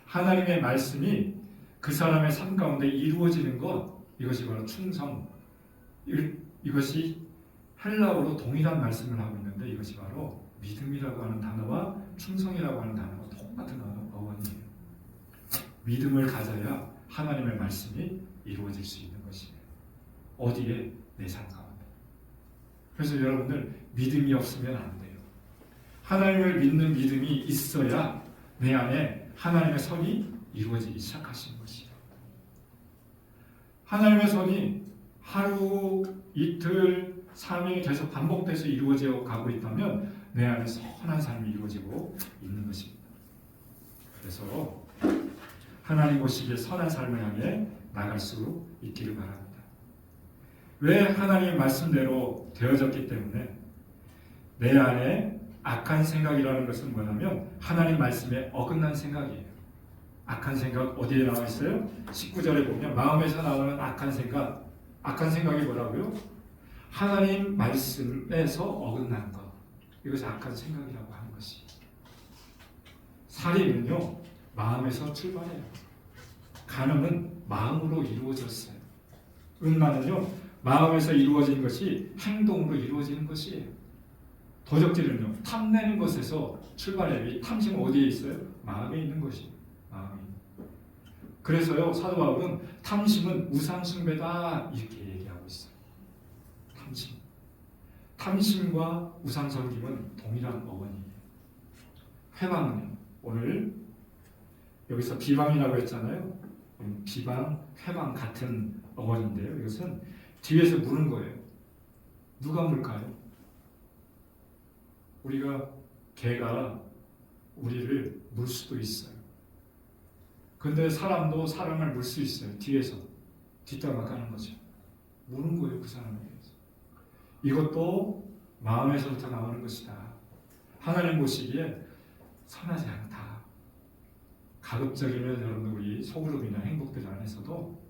하나님의 말씀이 그 사람의 삶 가운데 이루어지는 것, 이것이 바로 충성. 이것이 헬라어로 동일한 말씀을 하고 있는데 이것이 바로 믿음이라고 하는 단어와 충성이라고 하는 단어가 똑같은 어원이에요. 믿음을 가져야 하나님의 말씀이 이루어질 수 있는 것이에요. 어디에? 내 삶 가운데. 그래서 여러분들 믿음이 없으면 안 돼요. 하나님을 믿는 믿음이 있어야 내 안에 하나님의 선이 이루어지기 시작하시는 것이에요. 하나님의 선이 하루, 이틀, 3일 계속 반복돼서 이루어져 가고 있다면 내 안에 선한 삶이 이루어지고 있는 것입니다. 그래서 하나님 보시기에 선한 삶을 향해 나갈 수 있기를 바랍니다. 왜? 하나님의 말씀대로 되어졌기 때문에 내 안에 악한 생각이라는 것은 뭐냐면 하나님 말씀에 어긋난 생각이에요. 악한 생각 어디에 나와 있어요? 19절에 보면 마음에서 나오는 악한 생각이 뭐라고요? 하나님 말씀에서 어긋난 것. 이것이 악한 생각이라고 하는 것이. 살인은요 마음에서 출발해요. 간음은 마음으로 이루어졌어요. 음란은요 마음에서 이루어진 것이 행동으로 이루어지는 것이에요. 도적질은요 탐내는 것에서 출발해요. 이 탐심은 어디에 있어요? 마음에 있는 것이에요. 마음에. 그래서요 사도 바울은 탐심은 우상 숭배다 이렇게 얘기하고 있어요. 탐심과 우상 섬김은 동일한 어원이에요. 회방은 오늘 여기서 비방이라고 했잖아요. 비방, 회방 같은 어원인데요. 이것은 뒤에서 무는 거예요. 누가 물까요? 개가 우리를 물 수도 있어요. 근데 사람도 사람을 물 수 있어요. 뒤에서 뒷담화 까는 거죠. 무는 거예요, 그 사람에게. 이것도 마음에서부터 나오는 것이다. 하나님 보시기에 선하지 않다. 가급적이면 여러분들 우리 소그룹이나 행복들 안에서도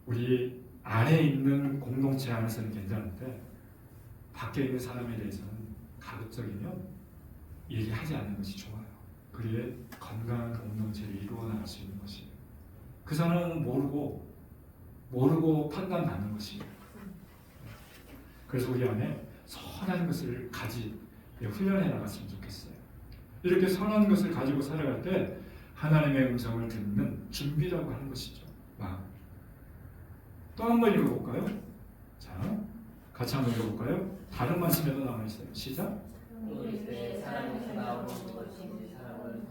우리 안에 있는 공동체 안에서는 괜찮은데 밖에 있는 사람에 대해서는 가급적이면 얘기하지 않는 것이 좋아요. 그래야 건강한 공동체를 이루어 나갈 수 있는 것이에요. 그 사람은 모르고 판단받는 것이에요. 그래서 우리 안에 선한 것을 훈련해 나갔으면 좋겠어요. 이렇게 선한 것을 가지고 살아갈 때 하나님의 음성을 듣는 준비라고 하는 것이죠. 마음. 또 한 번 읽어볼까요? 자, 같이 한번 읽어볼까요? 다른 말씀에도 나와 있어요. 시작. 우리 때 사람에서 나오는 것이 사람을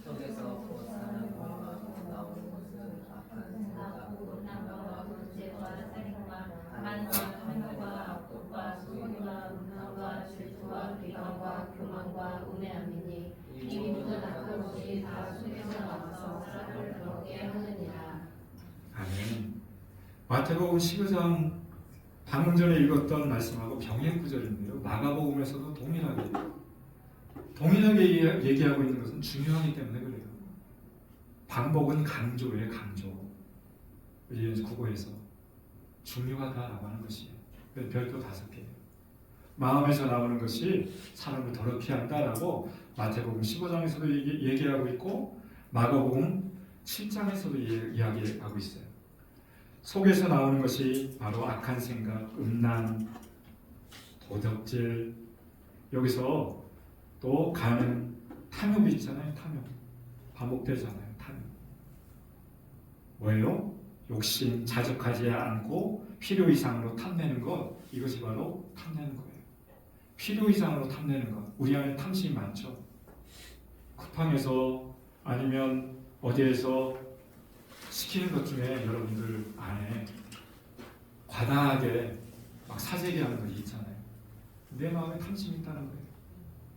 속에서 곧 사람과 나오는 것은 악한 생각, 남과 문제와 살인과 간과 간과 악독과 소유와 음란과 질투와 비방과 교만과 우매함이니 이 모든 악한 것이 다 속에서 나와서 사람을 더럽게 하느니라. 아멘. 마태복음 15장 방금 전에 읽었던 말씀하고 병행 구절인데요. 마가복음에서도 동일하게 얘기하고 있는 것은 중요하기 때문에 그래요. 반복은 강조예요, 강조. 우리 국어에서 중요하다라고 하는 것이에요. 별도 5개예요. 마음에서 나오는 것이 사람을 더럽게 한다라고 마태복음 15장에서도 얘기하고 있고 마가복음 7장에서도 이야기하고 있어요. 속에서 나오는 것이 바로 악한 생각, 음란, 도덕질, 여기서 또 가는 탐욕이 있잖아요. 탐욕. 반복되잖아요. 탐욕. 뭐예요? 욕심, 자족하지 않고 필요 이상으로 탐내는 것, 이것이 바로 탐내는 거예요. 필요 이상으로 탐내는 것. 우리 안에 탐심이 많죠. 쿠팡에서 아니면 어디에서 시키는 것 중에 여러분들 안에 과다하게 막 사재기 하는 것이 있잖아요. 내 마음에 탐심이 있다는 거예요.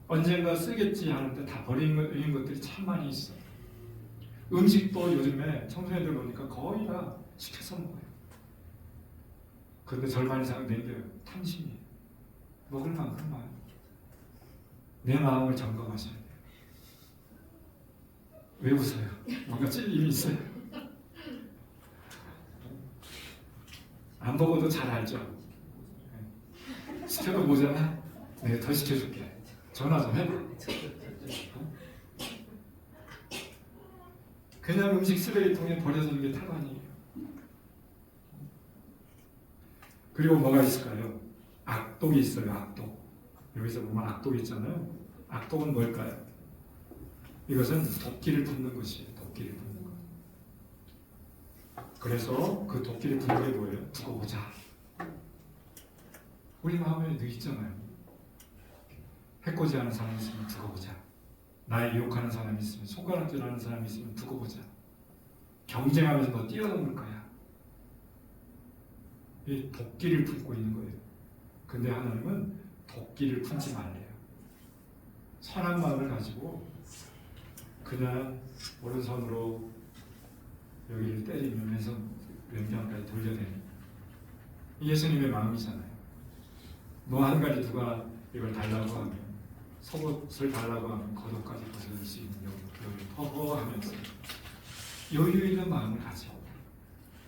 언젠가 쓰겠지 하는데 다 버리는 것들이 참 많이 있어요. 음식도 요즘에 청소년들 보니까 거의 다 시켜서 먹어요. 그런데 절반 이상은 남겨요. 탐심이에요. 먹을 만큼만. 내 마음을 점검하셔야 돼요. 왜 웃어요? 뭔가 찔림이 있어요. 안 먹어도 잘 알죠. 시켜도 모자라? 내가 더 시켜줄게. 전화 좀 해. 그냥 음식 쓰레기통에 버려지는 게 타관이에요. 그리고 뭐가 있을까요? 악독이 있어요. 악독. 여기서 보면 악독이 있잖아요. 악독은 뭘까요? 이것은 도끼를 품는 것이에요. 도끼를 품는 것. 그래서 그 도끼를 품는 게 뭐예요? 두고 보자. 우리 마음에 늘 있잖아요. 해코지하는 사람이 있으면 두고 보자. 나의 유혹하는 사람이 있으면, 손가락질하는 사람이 있으면 두고 보자. 경쟁하면서 너 뛰어넘을 거야. 이 도끼를 품고 있는 거예요. 근데 하나님은 도끼를 품지 말래요. 선한 마음을 가지고 그냥 오른손으로 여기를 때리면 왼손 왼편까지 돌려대는 예수님의 마음이잖아요. 뭐 한 가지 누가 이걸 달라고 하면, 속옷을 달라고 하면 겉옷까지 벗어날 수 있는 여기 허허하면서 여유 있는 마음을 가지고,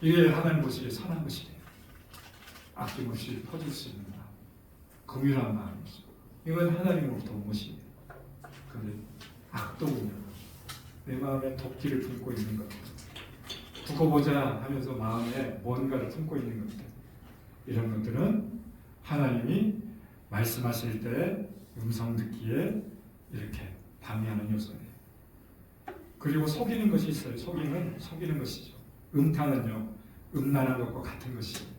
이게 하나님 보시기에 선한 것이래요. 아낌없이 퍼줄 수 있는 마음, 긍휼한 마음이죠. 이건 하나님으로부터 온 것이에요. 그런데 악독은요, 내 마음에 도끼를 품고 있는 것, 두고 보자 하면서 마음에 뭔가를 품고 있는 것들, 이런 것들은 하나님이 말씀하실 때 음성 듣기에 이렇게 방해하는 요소예요. 그리고 속이는 것이 있어요. 속이는 것이죠. 음탕은요, 음란한 것과 같은 것이에요.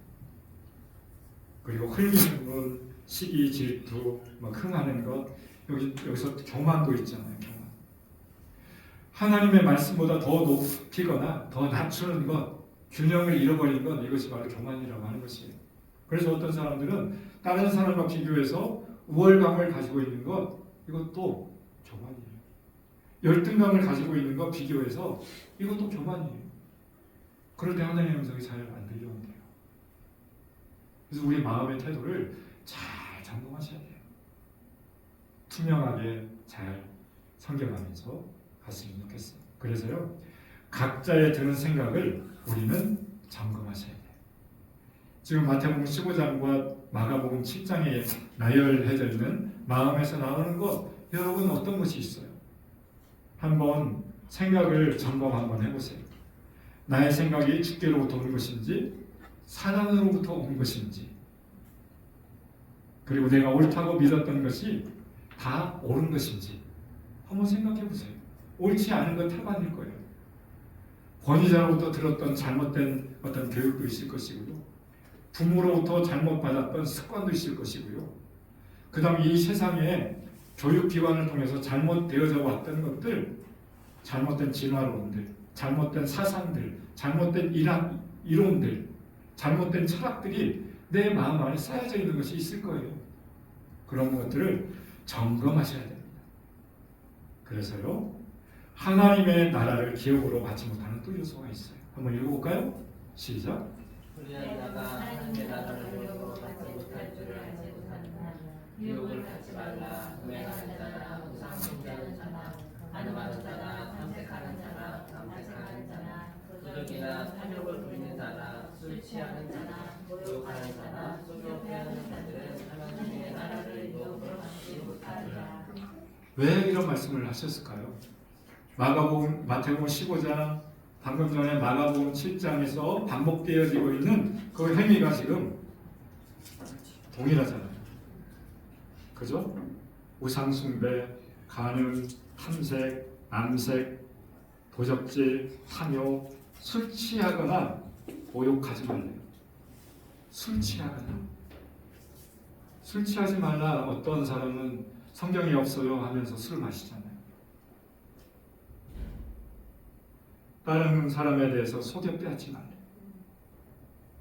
그리고 흘리는 것, 시기, 질투, 흥하는 것, 여기서 교만도 있잖아요. 교만. 하나님의 말씀보다 더 높이거나 더 낮추는 것, 균형을 잃어버린 것, 이것이 바로 교만이라고 하는 것이에요. 그래서 어떤 사람들은 다른 사람과 비교해서 우월감을 가지고 있는 것, 이것도 교만이에요. 열등감을 가지고 있는 것 비교해서 이것도 교만이에요. 그럴 때 하나님의 음성이 잘 안 들려온대요. 그래서 우리 마음의 태도를 잘 점검하셔야 돼요. 투명하게 잘 섬겨가면서 갔으면 좋겠어요. 그래서요, 각자의 드는 생각을 우리는 점검하셔야 돼요. 지금 마태복음 15장과 마가복음 7장에 나열해져 있는 마음에서 나오는 것, 여러분 어떤 것이 있어요? 한번 생각을 점검 한번 해보세요. 나의 생각이 주께로부터 온 것인지 사단으로부터 온 것인지, 그리고 내가 옳다고 믿었던 것이 다 옳은 것인지 한번 생각해 보세요. 옳지 않은 건 타반일 거예요. 권위자로부터 들었던 잘못된 어떤 교육도 있을 것이고요. 부모로부터 잘못받았던 습관도 있을 것이고요. 그 다음 이 세상에 교육기관을 통해서 잘못되어져 왔던 것들, 잘못된 진화론들, 잘못된 사상들, 잘못된 이론들, 잘못된 철학들이 내 마음 안에 쌓여져 있는 것이 있을 거예요. 그런 것들을 점검하셔야 됩니다. 그래서요, 하나님의 나라를 기업으로 받지 못하는 또 요소가 있어요. 한번 읽어볼까요? 시작. 우리는 자가 하나님의 나라를 기업으로 받지 못할 줄을 알지 못하느냐. 유혹을 받지 말라. 음행하는 자나 우상 숭배하는 자나 간음하는 자나 탐색하는 자나 탐색하는 자나 도적이나 탐욕을 부리는 자나 술 취하는 자나 모욕하는 자나 소교 패하는 자들은 하나님의 나라를 유혹으로 받지 못하리라. 왜 이런 말씀을 하셨을까요? 마태복음 15장 방금 전에 마가복음 7장에서 반복되어지고 있는 그 행위가 지금 동일하잖아요. 그죠? 우상숭배, 간음, 탐색, 남색, 도적질, 탐욕, 술 취하거나 모욕하지 말래요. 술 취하거나. 술 취하지 말라. 어떤 사람은 성경이 없어요 하면서 술 마시잖아요. 다른 사람에 대해서 속여 빼앗지 말래요.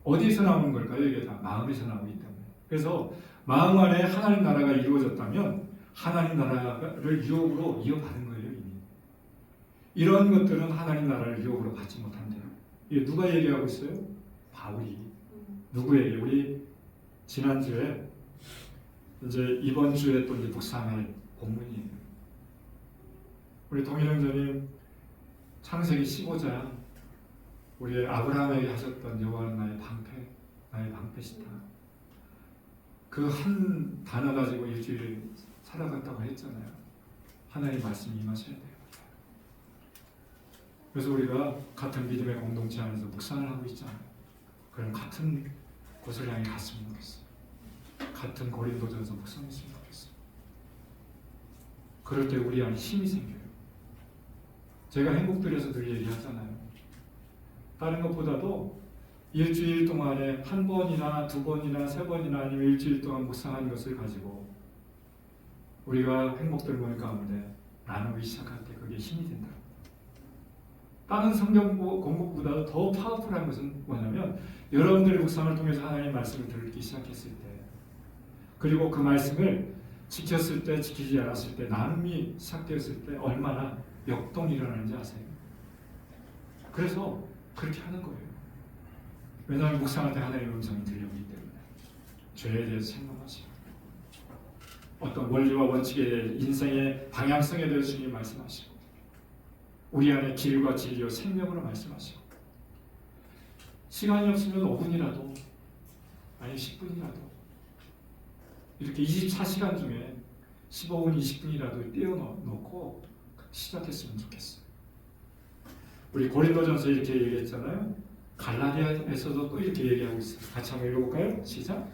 어디서 나오는 걸까요? 이게 다 마음에서 나오기 때문에. 그래서 마음 안에 하나님 나라가 이루어졌다면 하나님 나라를 유혹으로 이어받은 거예요. 이미. 이런 것들은 하나님 나라를 유혹으로 받지 못한대요. 이게 누가 얘기하고 있어요? 바울이. 누구에게? 우리 지난주에 이제 이번 주에 또 이제 묵상할 본문이에요. 우리 동일형제님 창세기 15장 우리 아브라함에게 하셨던 여호와는 나의 방패, 나의 방패시다. 그 한 단어 가지고 일주일 살아갔다고 했잖아요. 하나님의 말씀이 임하셔야 돼요. 그래서 우리가 같은 믿음의 공동체 안에서 묵상을 하고 있잖아요. 그럼 같은 곳을 향해 갔으면 좋겠어요. 같은 고린도전서 묵상했으면 좋겠어요. 그럴 때 우리 안에 힘이 생겨요. 제가 행복들에서 늘 얘기하잖아요. 다른 것보다도 일주일 동안에 한 번이나 두 번이나 세 번이나 아니면 일주일 동안 묵상한 것을 가지고 우리가 행복들 모임 가운데 나누기 시작할 때 그게 힘이 된다. 다른 성경 공부보다도 더 파워풀한 것은 뭐냐면 여러분들의 묵상을 통해서 하나님의 말씀을 듣기 시작했을 때 그리고 그 말씀을 지켰을 때 지키지 않았을 때 나눔이 시작되었을 때 얼마나 역동이 일어나는지 아세요? 그래서 그렇게 하는 거예요. 왜냐하면 묵상할 때 하나님의 음성이 들려오기 때문에 죄에 대해서 생각하시고 어떤 원리와 원칙에 대해 인생의 방향성에 대해서 주님 말씀하시고 우리 안에 길과 진리와 생명으로 말씀하시고 시간이 없으면 5분이라도 아니 10분이라도 이렇게 24시간 중에 15분, 20분이라도 띄워놓고 시작했으면 좋겠어요. 우리 고린도전서 이렇게 얘기했잖아요. 갈라디아에서도 또 이렇게 얘기하고 있어요. 같이 한번 읽어볼까요? 시작.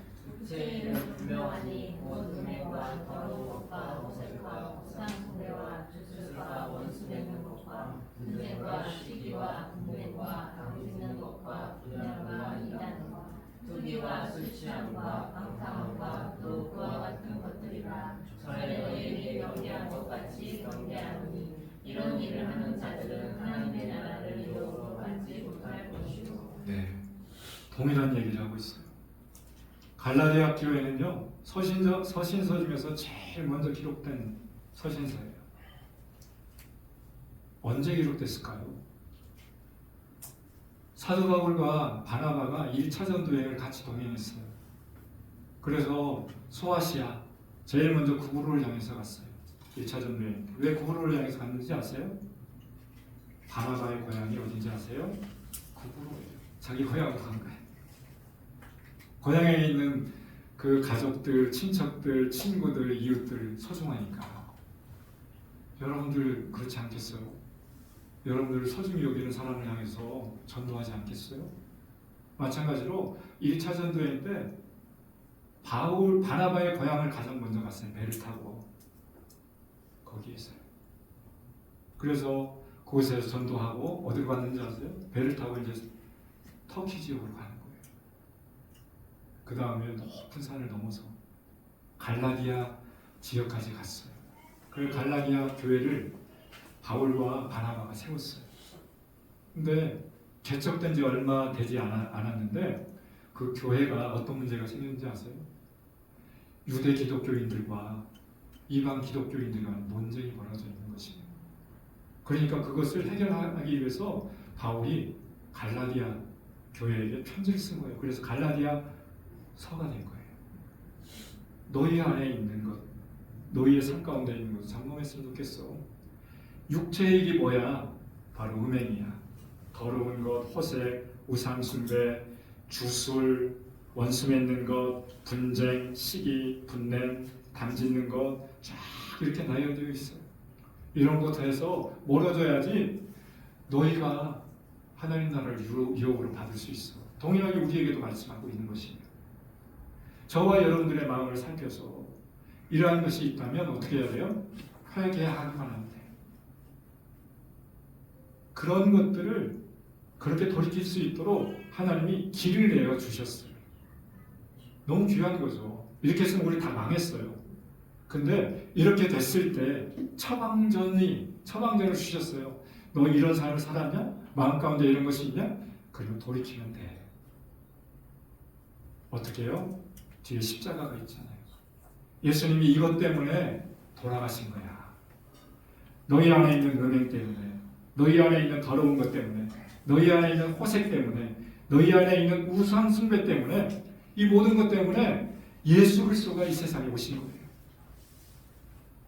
죄는 분명하니 곧 음행과 더러운 것과 오색과 우상숭배와 주술과 원수 맺는 것과 분쟁과 시기와 분쟁과 당짓는 것과 분양과 이단과 투기와 술 취함과 방탕함과 또 그와 같은 것들이라 전에 너희에게 경계한 것 같이 경계하노니 이런 일을 하는 자들은 하나님의 나라를 유혹으로 받지 못할 것이요. 네, 동일한 얘기를 하고 있어요. 갈라디아 교회는요 서신서 중에서 제일 먼저 기록된 서신서예요. 언제 기록됐을까요? 사도 바울과 바나바가 1차 전도 여행을 같이 동행했어요. 그래서 소아시아 제일 먼저 구브로를 향해서 갔어요. 1차 전도 여행. 왜 구브로를 향해서 갔는지 아세요? 바나바의 고향이 어딘지 아세요? 구브로예요. 자기 고향으로 간 거예요. 고향에 있는 그 가족들, 친척들, 친구들, 이웃들 소중하니까. 여러분들 그렇지 않겠어요? 여러분들 소중히 여기는 사람을 향해서 전도하지 않겠어요? 마찬가지로 1차 전도행 때 바나바의 고향을 가장 먼저 갔어요. 배를 타고 거기에서요. 그래서 그곳에서 전도하고 어디로 갔는지 아세요? 배를 타고 이제 터키 지역으로 가는 거예요. 그 다음에 높은 산을 넘어서 갈라디아 지역까지 갔어요. 그 갈라디아 교회를 바울과 바나바가 세웠어요. 근데 개척된 지 얼마 되지 않았는데 그 교회가 어떤 문제가 생겼는지 아세요? 유대 기독교인들과 이방 기독교인들 간 논쟁이 벌어져 있는 것이에요. 그러니까 그것을 해결하기 위해서 바울이 갈라디아 교회에게 편지를 쓴 거예요. 그래서 갈라디아 서가 된 거예요. 너희 안에 있는 것, 너희의 삶 가운데 있는 것 점검했으면 좋겠어. 육체이기 뭐야? 바로 음행이야. 더러운 것, 호색, 우상숭배, 주술, 원수 맺는 것, 분쟁, 시기, 분냄, 당짓는 것 쫙 이렇게 나열되어 있어요. 이런 것에서 멀어져야지 너희가 하나님 나라를 유혹으로 받을 수 있어. 동일하게 우리에게도 말씀하고 있는 것이에요. 저와 여러분들의 마음을 살펴서 이러한 것이 있다면 어떻게 해야 돼요? 회개하기만 하면 돼요. 그런 것들을 그렇게 돌이킬 수 있도록 하나님이 길을 내어 주셨어요. 너무 귀한 거죠. 이렇게 했으면 우리 다 망했어요. 근데 이렇게 됐을 때 처방전을 주셨어요. 너 이런 삶을 살았냐? 마음 가운데 이런 것이 있냐? 그러면 돌이키면 돼. 어떻게 해요? 뒤에 십자가가 있잖아요. 예수님이 이것 때문에 돌아가신 거야. 너희 안에 있는 은행 때문에, 너희 안에 있는 더러운 것 때문에, 너희 안에 있는 호색 때문에, 너희 안에 있는 우상 숭배 때문에, 이 모든 것 때문에 예수 그리스도가 이 세상에 오신 거예요.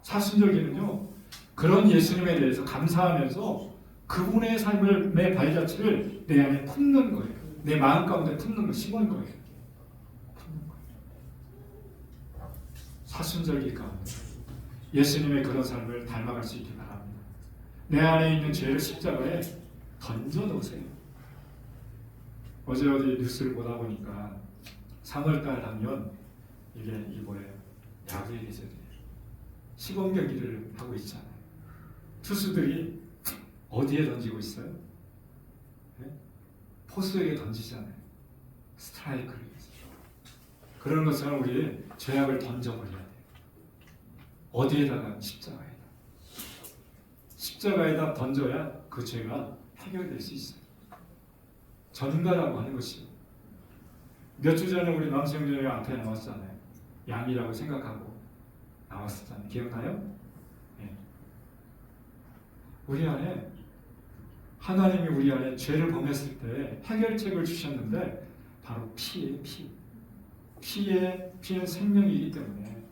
사순절기는요, 그런 예수님에 대해서 감사하면서 그분의 삶을, 내 발자취를 내 안에 품는 거예요. 내 마음 가운데 품는 거, 심은 거예요. 품는 거예요. 사순절기 가운데 예수님의 그런 삶을 닮아갈 수 있기 바랍니다. 내 안에 있는 죄를 십자가에 던져 놓으세요. 어제 뉴스를 보다 보니까 3월달 하면 이게 뭐예요? 야구의 계절이에요. 시범 경기를 하고 있잖아요. 투수들이 어디에 던지고 있어요? 네? 포수에게 던지잖아요. 스트라이크를. 그런 것처럼 우리 죄악을 던져버려야 돼요. 어디에다가? 십자가에다. 십자가에다 던져야 그 죄가 해결될 수 있어요. 전가라고 하는 것이. 몇 주 전에 우리 남성전에 앞에 나왔잖아요. 양이라고 생각하고 나왔었잖아요. 기억나요? 네. 우리 안에 하나님이 우리 안에 죄를 범했을 때 해결책을 주셨는데 바로 피예요. 피는 생명이기 때문에.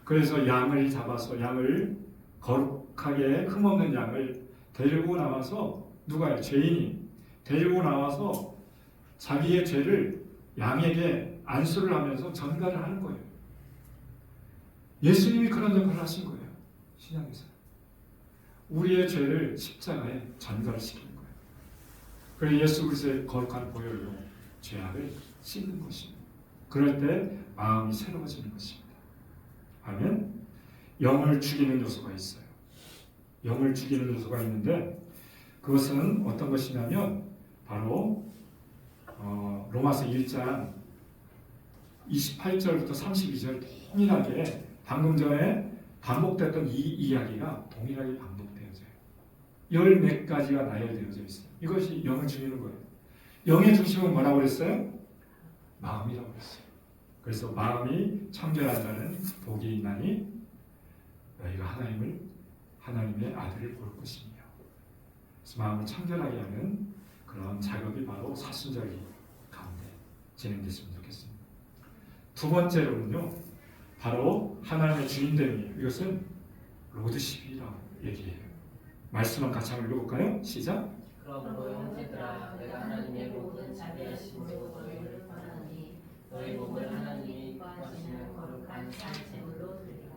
그래서 양을 잡아서 양을 거룩하게 흠없는 양을 데리고 나와서 누가요? 죄인이 데리고 나와서 자기의 죄를 양에게 안수를 하면서 전가를 하는 거예요. 예수님이 그런 역할을 하신 거예요. 신약에서. 우리의 죄를 십자가에 전가를 시키는 거예요. 그래서 예수 그리스도의 거룩한 보혈로 죄악을 씻는 것입니다. 그럴 때 마음이 새로워지는 것입니다. 아멘. 영을 죽이는 요소가 있어요. 영을 죽이는 요소가 있는데 그것은 어떤 것이냐면 바로 로마서 1장 28절부터 32절 동일하게 방금 전에 반복됐던 이 이야기가 동일하게 반복되어져요. 14 가지가 나열되어져 있어요. 이것이 영을 죽이는 거예요. 영의 중심은 뭐라고 그랬어요? 마음이라고 그랬어요. 그래서 마음이 청결한 자는 복이 있나니 너희가 하나님의 아들을 볼 것이며. 그래서 마음을 청결하게 하는 그런 작업이 바로 사순절기 가운데 진행됐으면 좋겠습니다. 두 번째로는요, 바로 하나님의 주인됨이에요. 이것은 로드십이라고 얘기해요. 말씀만 같이 한번 읽어볼까요? 시작. 그러므로 형제들아 내가 하나님의 모든 자비하심으로 너희를 권하노니 너희 몸을 하나님이 기뻐하시는 거룩한 산 제물로 드리라.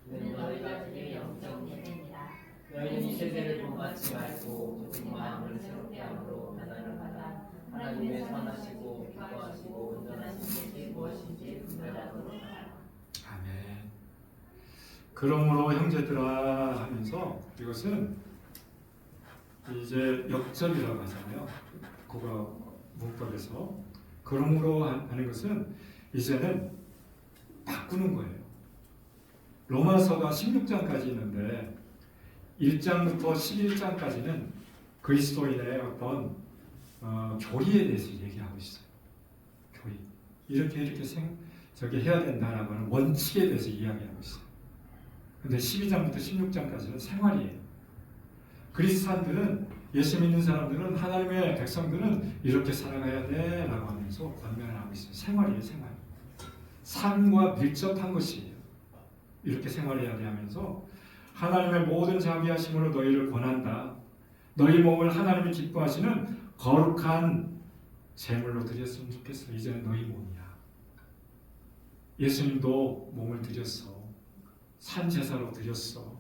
이는 너희가 드릴 영적 예배니라. 너희는 이 세대를 본받지 말고 오직 마음을 새롭게 함으로 변화를 받아 하나님의 선하시고 기뻐하시고 온전하신 뜻이 무엇인지 분별하도록 하라. 아멘. 그러므로 형제들아 하면서 이것은 이제 역전이라고 하잖아요. 국어 문법에서. 그러므로 하는 것은 이제는 바꾸는 거예요. 로마서가 16장까지 있는데 1장부터 11장까지는 그리스도인의 어떤 교리에 대해서 얘기하고 있어요. 교리. 이렇게 해야 된다라고 하는 원칙에 대해서 이야기하고 있어요. 근데 12장부터 16장까지는 생활이에요. 그리스도인들은, 예수 믿는 사람들은, 하나님의 백성들은 이렇게 살아가야 돼 라고 하면서 권면을 하고 있어요. 생활이에요. 생활. 삶과 밀접한 것이에요. 이렇게 생활해야 돼 하면서 하나님의 모든 자비하심으로 너희를 권한다. 너희 몸을 하나님이 기뻐하시는 거룩한 제물로 드렸으면 좋겠어. 이제는 너희 몸이야. 예수님도 몸을 드렸어. 산 제사로 드렸어.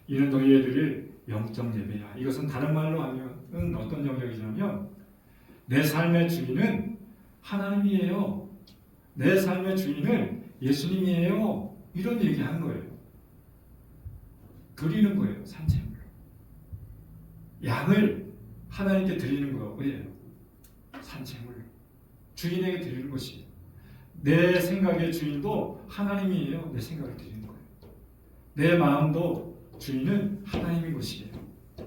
이는 너희들을 영적 예배야. 이것은 다른 말로 하면 어떤 영역이냐면 내 삶의 주인은 하나님이에요. 내 삶의 주인은 예수님이에요. 이런 얘기하는 거예요. 드리는 거예요. 산채물로. 양을 하나님께 드리는 거예요. 산채물로. 주인에게 드리는 것이에요. 내 생각의 주인도 하나님이에요. 내 생각을 드리는 거예요. 내 마음도 주인은 하나님인 것이에요.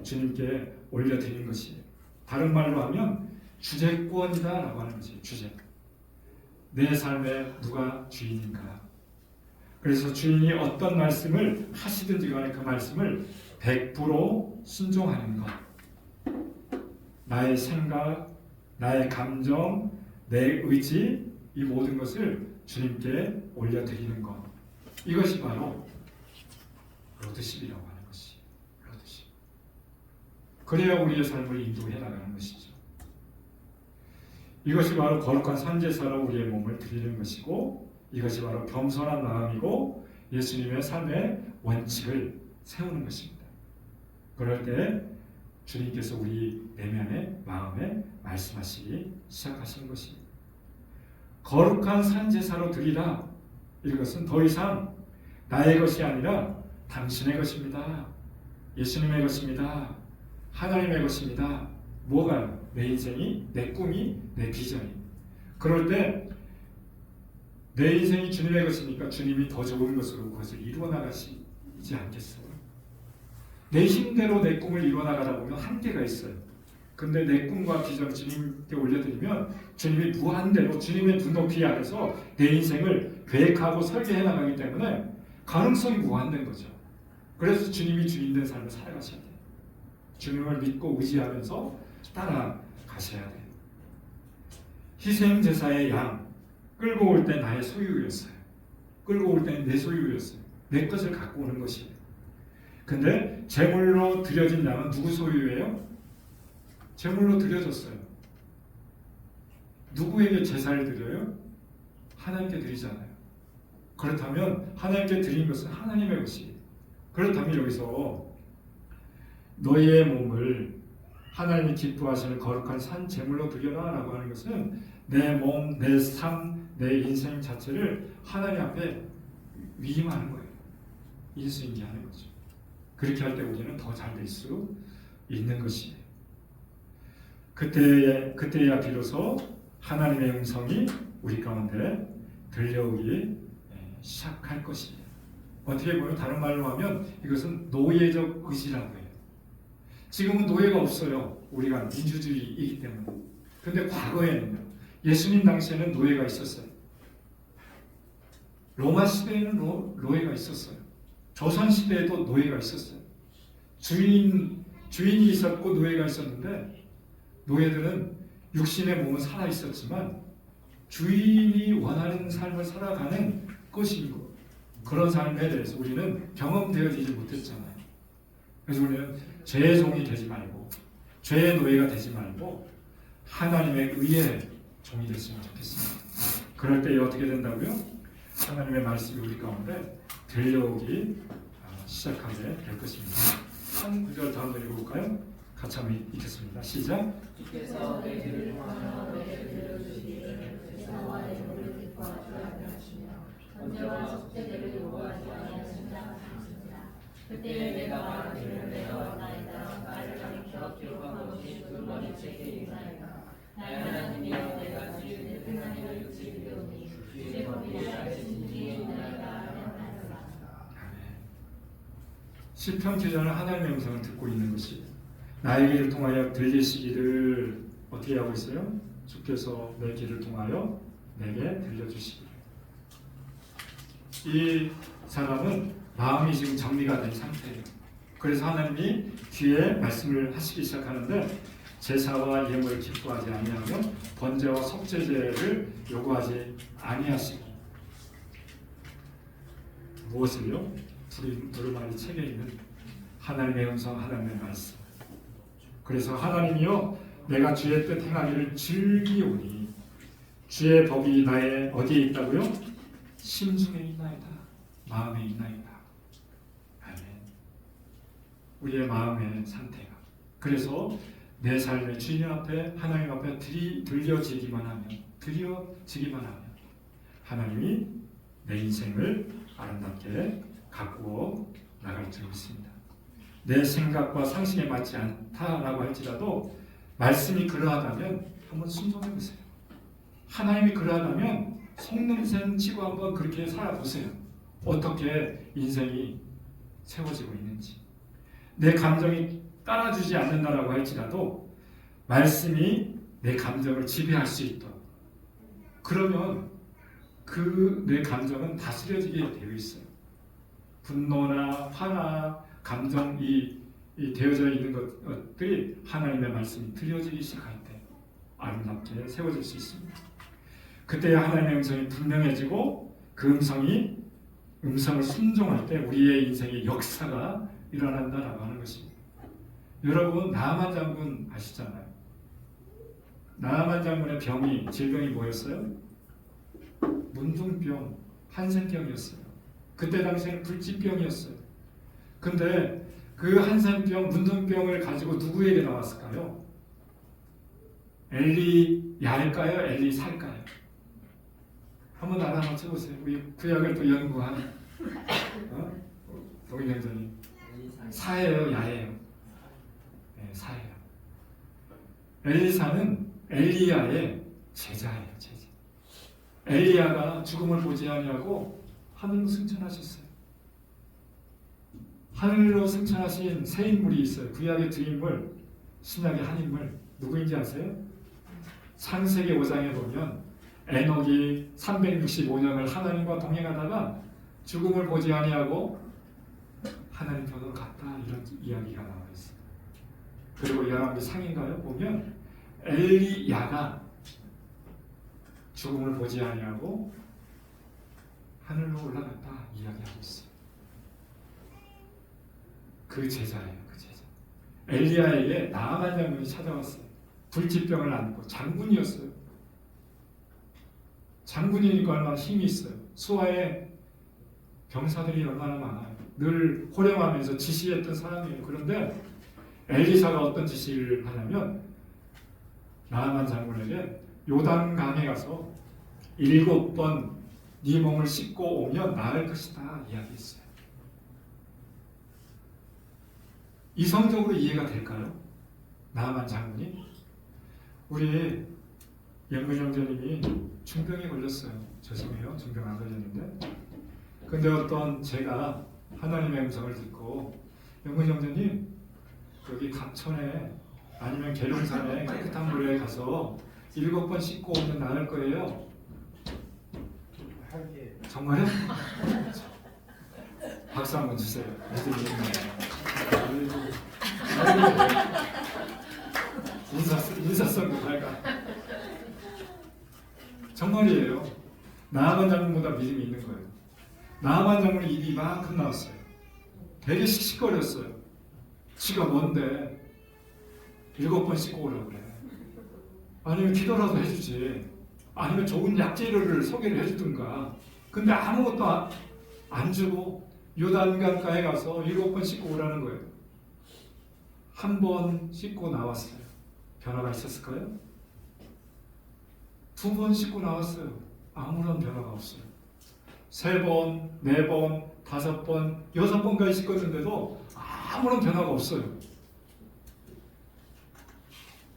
주님께 올려드리는 것이에요. 다른 말로 하면 주재권이다라고 하는 것이에요. 주재. 내 삶에 누가 주인인가. 그래서 주인이 어떤 말씀을 하시든지 간에 그 말씀을 100% 순종하는 것. 나의 생각, 나의 감정, 내 의지, 이 모든 것을 주님께 올려드리는 것. 이것이 바로 로드십이라고 하는 것이에요. 로드십. 그래야 우리의 삶을 인도해 나가는 것이죠. 이것이 바로 거룩한 산제사로 우리의 몸을 드리는 것이고, 이것이 바로 겸손한 마음이고 예수님의 삶의 원칙을 세우는 것입니다. 그럴 때 주님께서 우리 내면의 마음에 말씀하시기 시작하시는 것입니다. 거룩한 산제사로 드리라. 이것은 더 이상 나의 것이 아니라 당신의 것입니다. 예수님의 것입니다. 하나님의 것입니다. 뭐가? 내 인생이, 내 꿈이, 내 비전이. 그럴 때 내 인생이 주님의 것이니까 주님이 더 좋은 것으로 그것을 이루어 나가시지 않겠어요? 내 힘대로 내 꿈을 이루어 나가다 보면 한계가 있어요. 근데 내 꿈과 비전을 주님께 올려드리면 주님이 무한대로 주님의 눈높이 아래서 내 인생을 계획하고 설계해 나가기 때문에 가능성이 무한된 거죠. 그래서 주님이 주인된 삶을 살아가셔야 돼요. 주님을 믿고 의지하면서 따라가셔야 돼요. 희생제사의 양 끌고 올 때 나의 소유였어요. 끌고 올 때는 내 소유였어요. 내 것을 갖고 오는 것이에요. 근데 제물로 드려진 양은 누구 소유예요? 제물로 드려졌어요. 누구에게 제사를 드려요? 하나님께 드리잖아요. 그렇다면 하나님께 드린 것은 하나님의 것이에요. 그렇다면 여기서 너희의 몸을 하나님이 기뻐하시는 거룩한 산 제물로 드려라 라고 하는 것은 내 몸, 내 삶, 내 인생 자체를 하나님 앞에 위임하는 거예요. 인수인계하는 거죠. 그렇게 할 때 우리는 더 잘 될 수 있는 것이에요. 그때야 비로소 하나님의 음성이 우리 가운데 들려오기 시작할 것이에요. 어떻게 보면 다른 말로 하면 이것은 노예적 의지라고 해요. 지금은 노예가 없어요. 우리가 민주주의이기 때문에. 근데 과거에는요. 예수님 당시에는 노예가 있었어요. 로마 시대에는 노예가 있었어요. 조선 시대에도 노예가 있었어요. 주인이 있었고 노예가 있었는데 노예들은 육신의 몸은 살아 있었지만 주인이 원하는 삶을 살아가는 것이고 그런 삶에 대해서 우리는 경험되어지지 못했잖아요. 그래서 우리는 죄의 종이 되지 말고 죄의 노예가 되지 말고 하나님의 의의 종이 됐으면 좋겠습니다. 그럴 때 어떻게 된다고요? 하나님의 말씀이 우리 가운데 들려오기 시작하게 될 것입니다. 한 구절 더 한번 읽어볼까요? 같이 한번 읽겠습니다. 시작. 주께서 내 길을 통하여 내게 들려주시기를 제사와 예물을 기뻐하지 아니하시며 번제와 속죄제를 요구하지 아니하신다 하셨습니다. 그때 내가 말하기를 내가 왔나이다. 나를 가리켜 기록한 것이 두루마리 책에 있나이다. 나의 하나님이여 내가 주의 하나님을 의지하오니 주의 법이 나를 진리에 있나이다 하였나이다. 시편 기자는 하나님의 음성을 듣고 있는 것이 나의 길을 통하여 들리시기를 어떻게 하고 있어요? 주께서 내 길을 통하여 내게 들려주시기를. 이 사람은 마음이 지금 정리가 된 상태예요. 그래서 하나님이 귀에 말씀을 하시기 시작하는데 제사와 예물을 기뻐하지 아니하며 번제와 속죄제를 요구하지 아니하시고 무엇을요? 두루마리 책에 있는 하나님의 음성, 하나님의 말씀. 그래서 하나님이여 내가 주의 뜻 행하기를 즐기오니 주의 법이 나의 어디에 있다고요? 심중에 있나이다. 마음에 있나이다. 아멘. 우리의 마음의 상태가. 그래서 내 삶의 주님 앞에 하나님 앞에 드려지기만 하면 하나님이 내 인생을 아름답게 가꾸어 나갈 줄 믿습니다. 내 생각과 상식에 맞지 않다라고 할지라도 말씀이 그러하다면 한번 순종해 보세요. 하나님이 그러하다면 속냄새 치고 한번 그렇게 살아보세요. 어떻게 인생이 세워지고 있는지. 내 감정이 따라주지 않는다라고 할지라도 말씀이 내 감정을 지배할 수 있도록, 그러면 그 내 감정은 다스려지게 되어 있어요. 분노나 화나 감정이 되어져 있는 것들이 하나님의 말씀이 들려지기 시작할 때 아름답게 세워질 수 있습니다. 그때 하나님의 음성이 분명해지고 그 음성을 순종할 때 우리의 인생의 역사가 일어난다라고 하는 것입니다. 여러분, 나아만 장군 아시잖아요. 나아만 장군의 질병이 뭐였어요? 문둥병, 한센병이었어요. 그때 당시에는 불치병이었어요. 근데 그 한센병, 문둥병을 가지고 누구에게 나왔을까요? 엘리야일까요? 엘리사일까요? 한번 알아 맞춰보세요. 우리 구약을 또 연구하는 동일형제님. 사예요, 야예요? 네, 사예요. 엘리사는 엘리야의 제자예요, 제자. 엘리야가 죽음을 보지 아니하고 하늘로 승천하셨어요. 하늘로 승천하신 세 인물이 있어요. 구약의 두 인물, 신약의 한 인물. 누구인지 아세요? 창세기 5장에 보면 에녹이 365년을 하나님과 동행하다가 죽음을 보지 아니하고 하나님 편으로 갔다, 이런 이야기가 나와 있어요. 그리고 열왕기 상인가요? 보면 엘리야가 죽음을 보지 아니하고 하늘로 올라갔다 이야기하고 있어요. 그 제자예요, 그 제자. 엘리야에게 나아만 장군이 찾아왔어요. 불치병을 안고 장군이었어요. 장군이니까 얼마나 힘이 있어요. 수하에 병사들이 얼마나 많아요. 늘 호령하면서 지시했던 사람이에요. 그런데 엘리사가 어떤 지시를 하냐면 나아만 장군에게 요단강에 가서 7번 네 몸을 씻고 오면 나을 것이다 이야기했어요. 이성적으로 이해가 될까요? 나아만 장군이? 우리 영근 형제님이 중병에 걸렸어요. 죄송해요. 중병 안 걸렸는데. 근데 어떤 제가 하나님의 음성을 듣고 영근 형제님 여기 갑천에 아니면 계룡산에 깨끗한 물에 가서 7번 씻고 오면 나을 거예요. 정말요? 박수 한번 주세요. 인사성도 할까? 정말이에요. 나아만 장군보다 믿음이 있는 거예요. 나아만 장군이 입이 이만큼 나왔어요. 되게 씩씩거렸어요. 지가 뭔데 7번 씻고 오라고 그래. 아니면 기도라도 해주지. 아니면 좋은 약재료를 소개를 해주든가. 근데 아무것도 안 주고 요단강가에 가서 7번 씻고 오라는 거예요. 한 번 씻고 나왔어요. 변화가 있었을까요? 2번 씻고 나왔어요. 아무런 변화가 없어요. 3번, 4번, 5번, 6번까지 씻었는데도 아무런 변화가 없어요.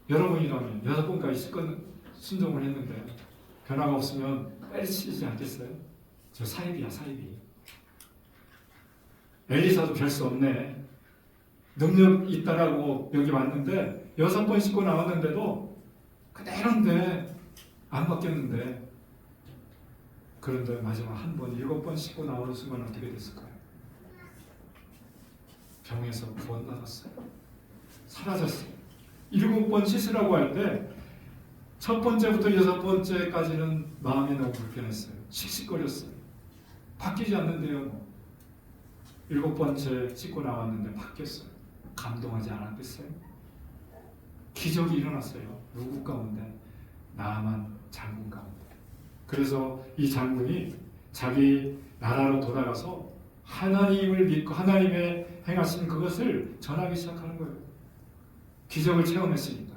여러분이라면 6번까지 순종을 했는데 변화가 없으면 때리치지 않겠어요? 저 사이비야, 사이비. 엘리사도 별 수 없네. 능력 있다라고 여기 왔는데 6번 씻고 나왔는데도 그대로인데 안 바뀌었는데, 그런데 마지막 한 번 7번 씻고 나오는 순간 어떻게 됐을까요? 병에서 구원받았어요. 사라졌어요. 7번 씻으라고 할 때 첫 번째부터 6번째까지는 마음이 너무 불편했어요. 씩씩거렸어요. 바뀌지 않는데요. 뭐. 7번째 씻고 나왔는데 바뀌었어요. 감동하지 않았겠어요? 기적이 일어났어요. 누구 가운데? 나아만 장군 가운데. 그래서 이 장군이 자기 나라로 돌아가서 하나님을 믿고 하나님의 행하신 그것을 전하기 시작하는 거예요. 기적을 체험했으니까.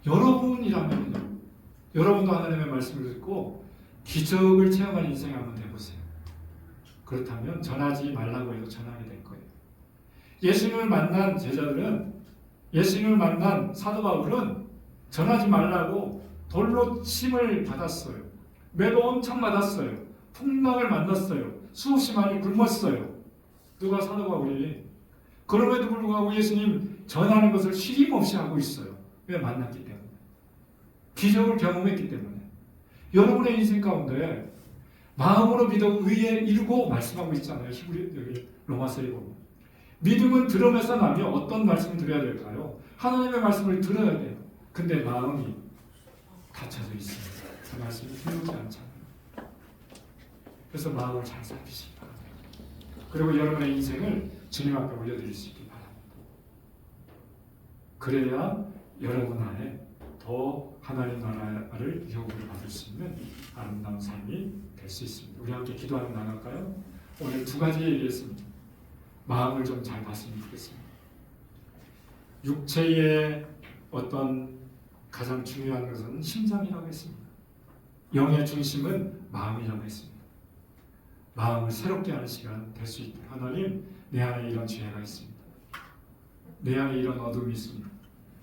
여러분이라면 여러분도 하나님의 말씀을 듣고 기적을 체험하는 인생에 한번 해보세요. 그렇다면 전하지 말라고 해도 전하게 될 거예요. 예수님을 만난 제자들은, 예수님을 만난 사도 바울은 전하지 말라고 돌로 침을 받았어요. 매도 엄청 맞았어요. 풍랑을 만났어요. 수없이 많이 굶었어요. 누가? 사도 바울이. 그럼에도 불구하고 예수님 전하는 것을 쉬림없이 하고 있어요. 왜? 만났기 때문에. 기적을 경험했기 때문에. 여러분의 인생 가운데 마음으로 믿어 의에 이르고 말씀하고 있잖아요. 여기 로마서에 보면. 믿음은 들음에서 나며 어떤 말씀을 드려야 될까요? 하나님의 말씀을 들어야 돼요. 근데 마음이 닫혀져 있습니다. 그 말씀이 들리지 않잖아요. 그래서 마음을 잘 살피시기 바랍니다. 그리고 여러분의 인생을 주님 앞에 올려드릴 수 있기 바랍니다. 그래야 여러분 안에 더 하나님 나라를 유혹을 받을 수 있는 아름다운 삶이 될 수 있습니다. 우리 함께 기도하며 나갈까요? 오늘 두 가지 얘기했습니다. 마음을 좀 잘 봤으면 좋겠습니다. 육체의 어떤 가장 중요한 것은 심장이라고 했습니다. 영의 중심은 마음이라고 했습니다. 마음을 새롭게 하는 시간 될 수 있도록 하나님, 내 안에 이런 죄가 있습니다. 내 안에 이런 어둠이 있습니다.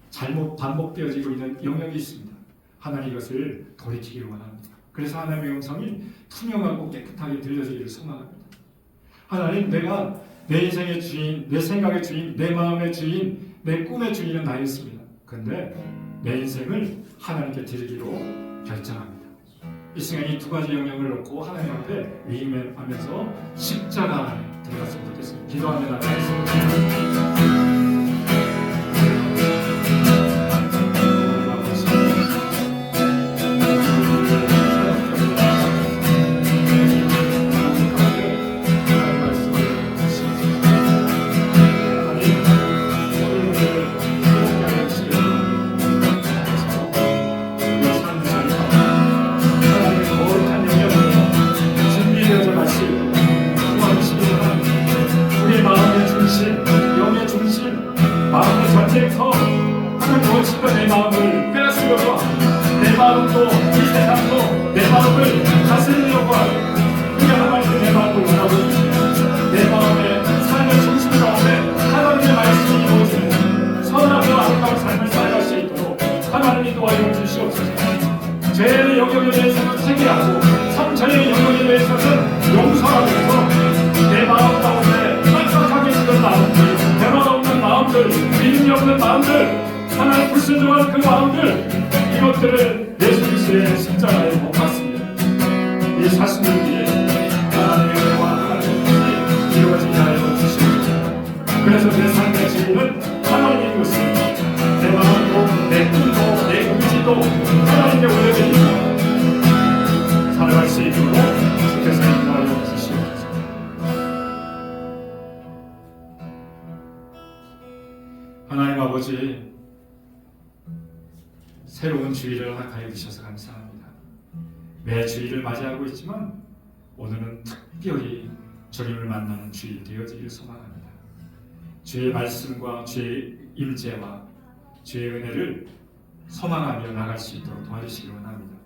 잘못 반복되어지고 있는 영역이 있습니다. 하나님 이것을 돌이키기를 원합니다. 그래서 하나님의 음성이 투명하고 깨끗하게 들려지기를 소망합니다. 하나님, 내가 내 인생의 주인, 내 생각의 주인, 내 마음의 주인, 내 꿈의 주인은 나였습니다. 그런데 내 인생을 하나님께 드리기로 결정합니다. 이 시간 이 두 가지 영역을 놓고 하나님 앞에 위임하면서 십자가 안에 들어갔으면 좋겠습니다. 기도하며 나가겠습니다. 전쟁터 하늘 무엇인가 내 마음을 빼앗으려고 하고 내 마음도 이 세상도 내 마음을 다스리려고 하고 우리가 하나님께 내 마음을 원하고 있습니다. 내 마음의 삶의 중심 가운데 하나님의 말씀이 이루어지는 선하고 아름다운 삶을 살아갈 수 있도록 하나님이 도와줘 주시옵소서. 죄의 영역에 대해서는 회개하고 상처의 영역에 대해서는 용서하면서 내 마음 가운데 깜깜하게 지는 마음들, 변화가 없는 마음들, 믿음이 없는 마음들, 하나님 불순종한 그 마음들, 이것들을 예수 그리스도의 십자가에 못 박습니다. 이 사슴을 위해 하나님의 은혜와 하나님의 뜻이 이루어지게 하여 주시옵소서. 그래서 내 삶의 주인은 하나님인 것을 내 마음도 내 꿈도 내 의지도 하나님께 올려드리고 살아갈 수 있도록 주께서 인도하여 주시옵소서. 하나님 아버지, 새로운 주일을 허락하여 주셔서 감사합니다. 매 주일을 맞이하고 있지만 오늘은 특별히 주님을 만나는 주일 되어지길 소망합니다. 주의 말씀과 주의 임재와 주의 은혜를 소망하며 나갈 수 있도록 도와주시기 원합니다.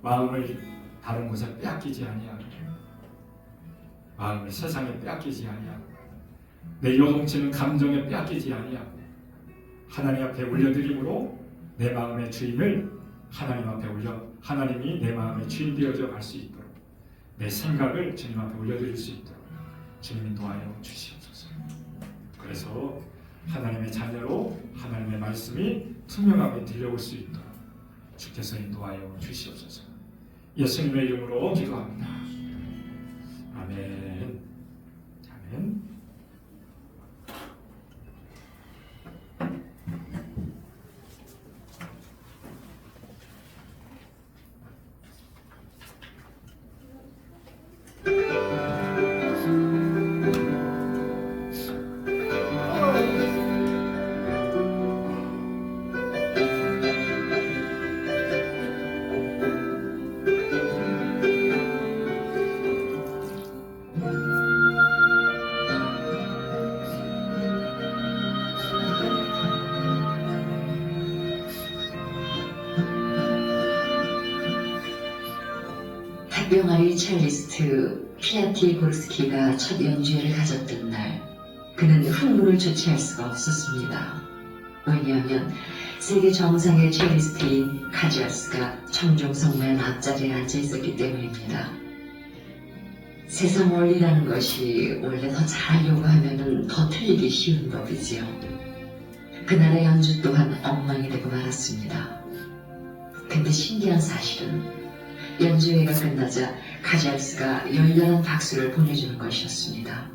마음을 다른 곳에 빼앗기지 아니하고, 마음을 세상에 빼앗기지 아니하고, 내 요동치는 감정에 빼앗기지 아니하고, 하나님 앞에 올려드림으로 내 마음의 주인을 하나님 앞에 올려 하나님이 내 마음의 주인 되어져 갈 수 있도록 내 생각을 주님 앞에 올려드릴 수 있도록 주님이 도와여 주시옵소서. 그래서 하나님의 자녀로 하나님의 말씀이 투명하게 들려올 수 있도록 주께서 인도하여 주시옵소서. 예수님의 이름으로 기도합니다. 아멘. 아멘. 명아리 첼리스트 피아티고르스키가 첫 연주회를 가졌던 날, 그는 흥분을 주체할 수가 없었습니다. 왜냐하면 세계 정상의 첼리스트인 카지아스가 청중성맨 앞자리에 앉아 있었기 때문입니다. 세상 원리라는 것이 원래 더 잘하려고 하면은 더 틀리기 쉬운 법이지요. 그날의 연주 또한 엉망이 되고 말았습니다. 근데 신기한 사실은 연주회가 끝나자 카지아스가 열렬한 박수를 보내주는 것이었습니다.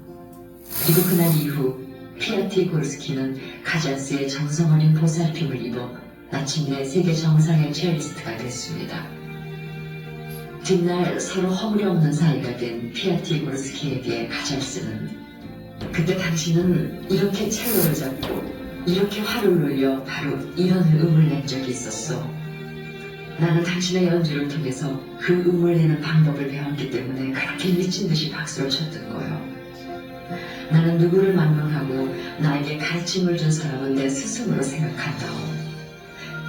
그리고 그날 이후 피아티고르스키는 카지아스의 정성 어린 보살핌을 입어 마침내 세계 정상의 첼리스트가 됐습니다. 뒷날 서로 허물이 없는 사이가 된 피아티고르스키에게 카지아스는 그때 당신은 이렇게 첼로를 잡고 이렇게 화를 올려 바로 이런 음을 낸 적이 있었어. 나는 당신의 연주를 통해서 그 음을 내는 방법을 배웠기 때문에 그렇게 미친 듯이 박수를 쳤던 거예요. 나는 누구를 막론하고 나에게 가르침을 준 사람은 내 스승으로 생각한다오.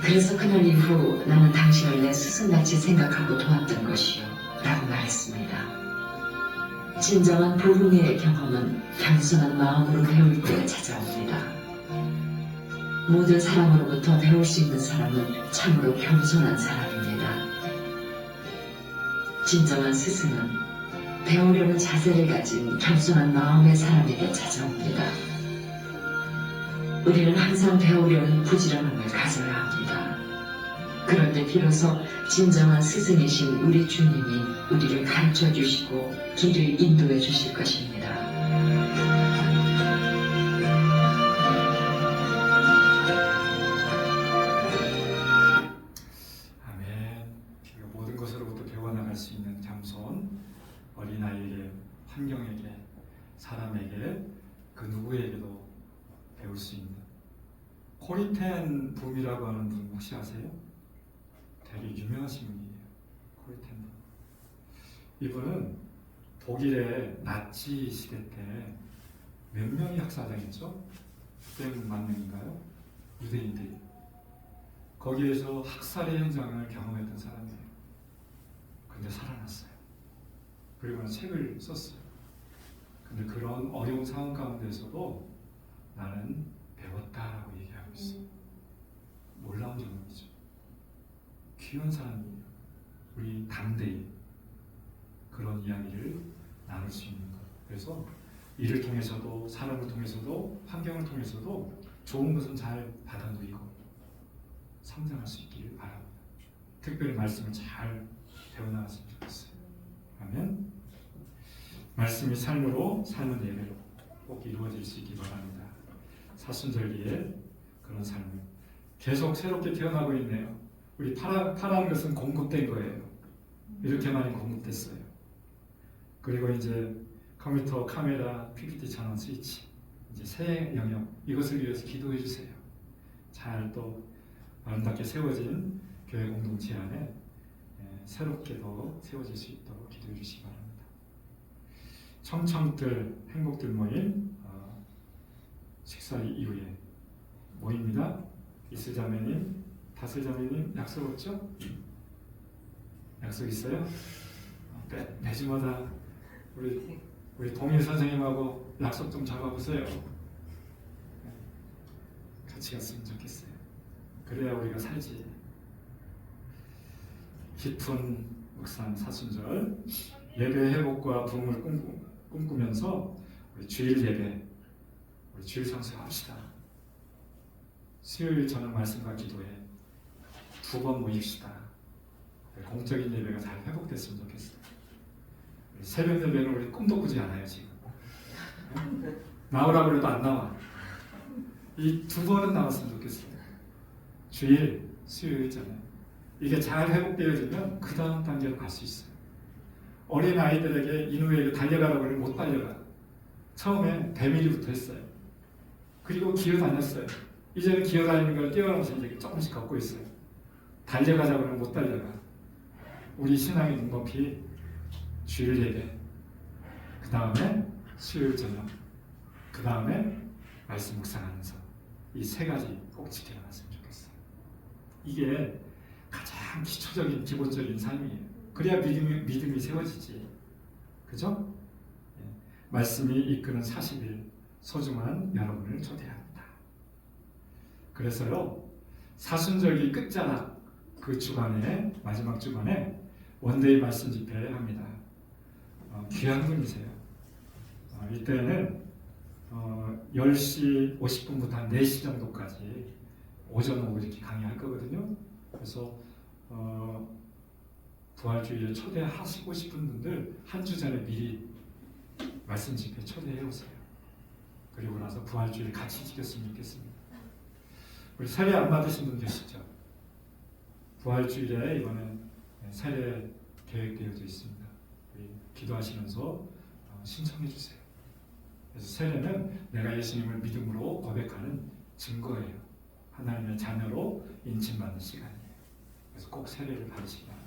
그래서 그날 이후 나는 당신을 내 스승같이 생각하고 도왔던 것이요 라고 말했습니다. 진정한 부흥의 경험은 겸손한 마음으로 배울 때 찾아옵니다. 모든 사람으로부터 배울 수 있는 사람은 참으로 겸손한 사람입니다. 진정한 스승은 배우려는 자세를 가진 겸손한 마음의 사람에게 찾아옵니다. 우리는 항상 배우려는 부지런함을 가져야 합니다. 그럴 때 비로소 진정한 스승이신 우리 주님이 우리를 가르쳐 주시고 길을 인도해 주실 것입니다. 아멘. 우리가 모든 것으로부터 배워나갈 수 있는 겸손, 어린아이에게, 환경에게, 사람에게, 그 누구에게도 배울 수 있는 코리텐 붐이라고 하는 분 혹시 아세요? 되게 유명하신 분이에요. 코리텐 붐. 이분은 독일의 나치 시대 때 몇 명이 학살당했죠? 600만 명인가요? 유대인들이. 거기에서 학살의 현장을 경험했던 사람이에요. 근데 살아났어요. 그리고 책을 썼어요. 근데 그런 어려운 상황 가운데서도 나는 배웠다라고 얘기하고 있어요. 놀라운 경험이죠. 귀한 사람이에요. 우리 담대히 그런 이야기를 나눌 수 있는 것. 그래서 일을 통해서도, 사람을 통해서도, 환경을 통해서도 좋은 것은 잘 받아 누리고 성장할 수 있기를 바랍니다. 특별히 말씀을 잘 배워나갔으면 좋겠어요. 아멘. 말씀이 삶으로, 삶은 예배로 꼭 이루어질 수 있기 바랍니다. 사순절기에 그런 삶을 계속 새롭게 태어나고 있네요. 우리 파란 것은 공급된 거예요. 이렇게 많이 공급됐어요. 그리고 이제 컴퓨터, 카메라, PPT 전원 스위치, 이제 새 영역, 이것을 위해서 기도해 주세요. 잘 또 아름답게 세워진 교회 공동체 안에 새롭게 더 세워질 수 있도록 기도해 주시기 바랍니다. 청청들 행복들 모임 식사 이후에 모입니다. 이슬자매님, 다슬자매님 약속 없죠? 약속 있어요? 매주마다 우리 동일 선생님하고 약속 좀 잡아보세요. 같이 갔으면 좋겠어요. 그래야 우리가 살지. 깊은 묵상 사순절 예배 회복과 부흥을 꿈꾸면서 우리 주일 예배, 우리 주일 성수합시다. 수요일 저녁 말씀과 기도에 2번 모입시다. 공적인 예배가 잘 회복됐으면 좋겠어요. 새벽 예배는 우리 꿈도 꾸지 않아요 지금. 나오라고 해도 안 나와. 이 2번은 나왔으면 좋겠어요. 주일, 수요일잖아요. 이게 잘 회복되어지면 그 다음 단계로 갈 수 있어요. 어린 아이들에게 이누에게 달려가라고 하면 못 달려가. 처음에 배밀이 붙어 있어요. 그리고 기어다녔어요. 이제는 기어다니는 걸 뛰어넘어서 이제 조금씩 걷고 있어요. 달려가자고 하면 못 달려가. 우리 신앙의 눈높이 주일 예배, 그 다음에 수요일 저녁, 그 다음에 말씀 묵상하면서 이 3가지 꼭 지켜나갔으면 좋겠어요. 이게 가장 기초적인 기본적인 삶이에요. 그래야 믿음이 세워지지. 그죠? 예. 말씀이 이끄는 40일 소중한 여러분을 초대합니다. 그래서요, 사순절기 끝자락 그 주간에, 마지막 주간에 원데이 말씀 집회 합니다. 귀한 분이세요. 이때는 10시 50분부터 한 4시 정도까지 오전 오후 이렇게 강의할 거거든요. 그래서 부활주일에 초대하시고 싶은 분들 한 주 전에 미리 말씀 집회 초대해 오세요. 그리고 나서 부활주일 같이 지켰으면 좋겠습니다. 우리 세례 안 받으신 분 계시죠? 부활주일에 이번에 세례 계획되어져 있습니다. 우리 기도하시면서 신청해 주세요. 그래서 세례는 내가 예수님을 믿음으로 고백하는 증거예요. 하나님의 자녀로 인침받는 시간이에요. 그래서 꼭 세례를 받으시기 바랍니다.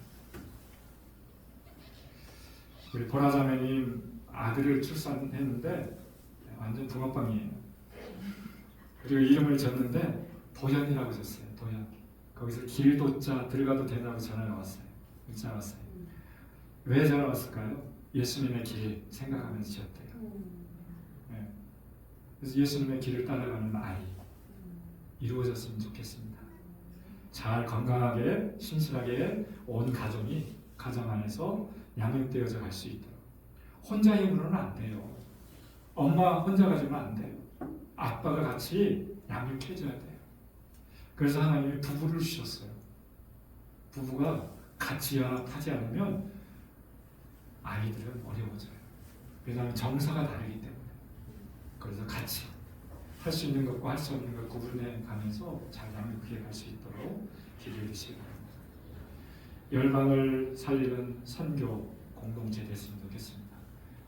우리 보라자매님 아들을 출산했는데 완전 붕어빵이에요. 그리고 이름을 졌는데 도연이라고 졌어요. 도연. 거기서 길도자 들어가도 되냐고 전화가 왔어요. 문자 왔어요. 왜 전화 왔을까요? 예수님의 길 생각하면서 지었대요. 네. 그래서 예수님의 길을 따라가는 아이 이루어졌으면 좋겠습니다. 잘 건강하게 신실하게 온 가정이 가정 안에서 양육되어져 갈 수 있도록. 혼자 힘으로는 안 돼요. 엄마 혼자 가지면 안 돼요. 아빠가 같이 양육해줘야 돼요. 그래서 하나님이 부부를 주셨어요. 부부가 같이 연합하지 않으면 아이들은 어려워져요. 왜냐하면 정서가 다르기 때문에. 그래서 같이 할 수 있는 것과 할 수 없는 것 구분해 가면서 잘 양육해 갈 수 있도록 기도해 주시기 바랍니다. 열방을 살리는 선교 공동체 됐으면 좋겠습니다.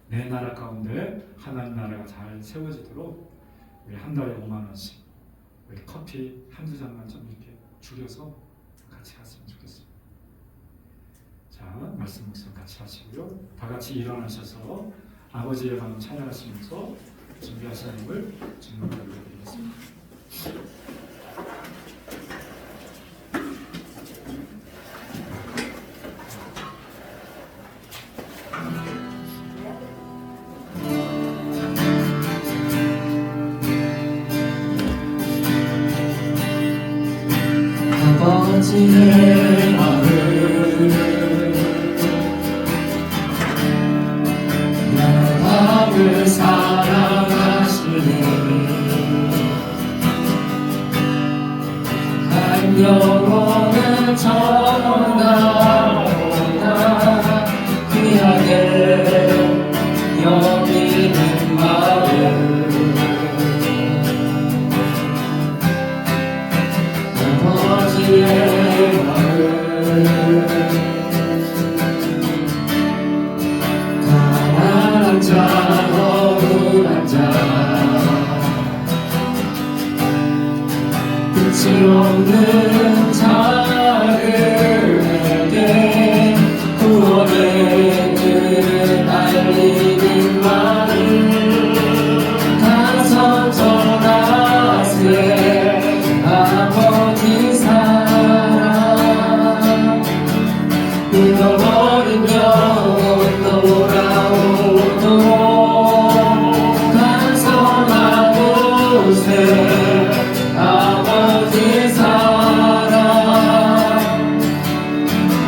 내 나라 가운데 하나님 나라가 잘 세워지도록 우리 한 달에 5만 원씩 우리 커피 한두 잔만 좀 이렇게 줄여서 같이 갔으면 좋겠습니다. 자, 말씀 묵상 같이 하시고요. 다 같이 일어나셔서 아버지의 방을 찬양하시면서 준비하신 힘을 주님께 올려드리겠습니다. 아버지의 마음 나를 사랑하시네 한 영혼을 전하오나 귀하게 여기는 마음 아버지의 마음 가난한 자 억울한 자 끝이 없는 자들에게 구원의 길을 알리는 말을 가서 전하세 아버지 사랑 잃어버린 영혼 돌아오도록 가서 나누세 아버지 사랑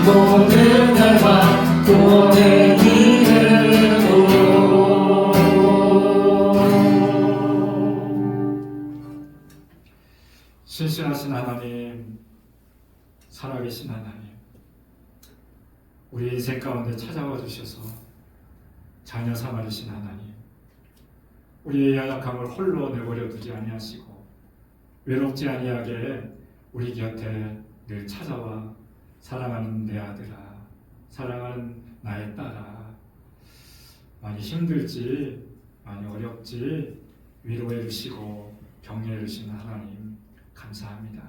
모든 날과 또내 이름으로 신실하신 하나님, 살아계신 하나님, 우리 인생 가운데 찾아와 주셔서 자녀 삼아주신 하나님, 우리의 연약함을 홀로 내버려 두지 아니하시고 외롭지 아니하게 우리 곁에 늘 찾아와 사랑하는 내 아들아, 사랑하는 나의 딸아, 많이 힘들지, 많이 어렵지 위로해 주시고 격려해 주시는 하나님 감사합니다.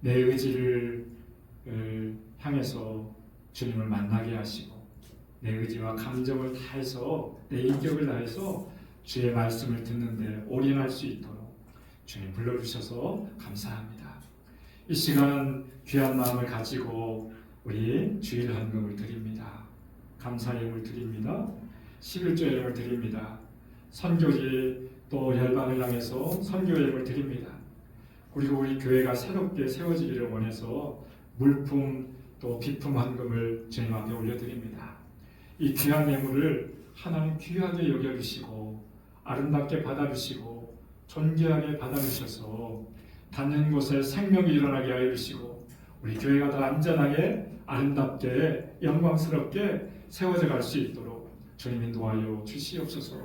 내 의지를 향해서 주님을 만나게 하시고 내 의지와 감정을 다해서 내 인격을 다해서 주의 말씀을 듣는데 올인할 수 있도록 주님 불러주셔서 감사합니다. 이 시간 귀한 마음을 가지고 우리 주일 헌금을 드립니다. 감사예물 드립니다. 11조예물 드립니다. 선교지 또 열방을 향해서 선교예물 드립니다. 그리고 우리 교회가 새롭게 세워지기를 원해서 물품 또 비품 헌금을 주님 앞에 올려드립니다. 이 귀한 예물을 하나님 귀하게 여겨주시고 아름답게 받아주시고 존귀하게 받아주셔서 닿는 곳에 생명이 일어나게 하여 주시고 우리 교회가 더 안전하게 아름답게 영광스럽게 세워져 갈 수 있도록 주님 인도하여 주시옵소서.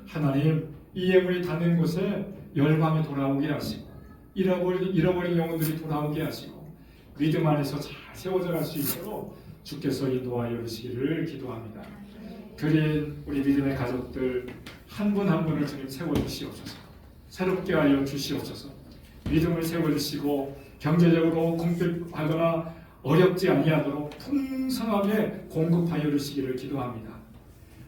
하나님 이 예물이 닿는 곳에 열방이 돌아오게 하시고 잃어버린 영혼들이 돌아오게 하시고 믿음 안에서 잘 세워져 갈 수 있도록 주께서 인도하여 주시기를 기도합니다. 그린 우리 믿음의 가족들 한 분 한 분을 주님 세워주시옵소서. 새롭게 하여 주시옵소서. 믿음을 세워주시고 경제적으로 궁핍하거나 어렵지 아니하도록 풍성하게 공급하여 주시기를 기도합니다.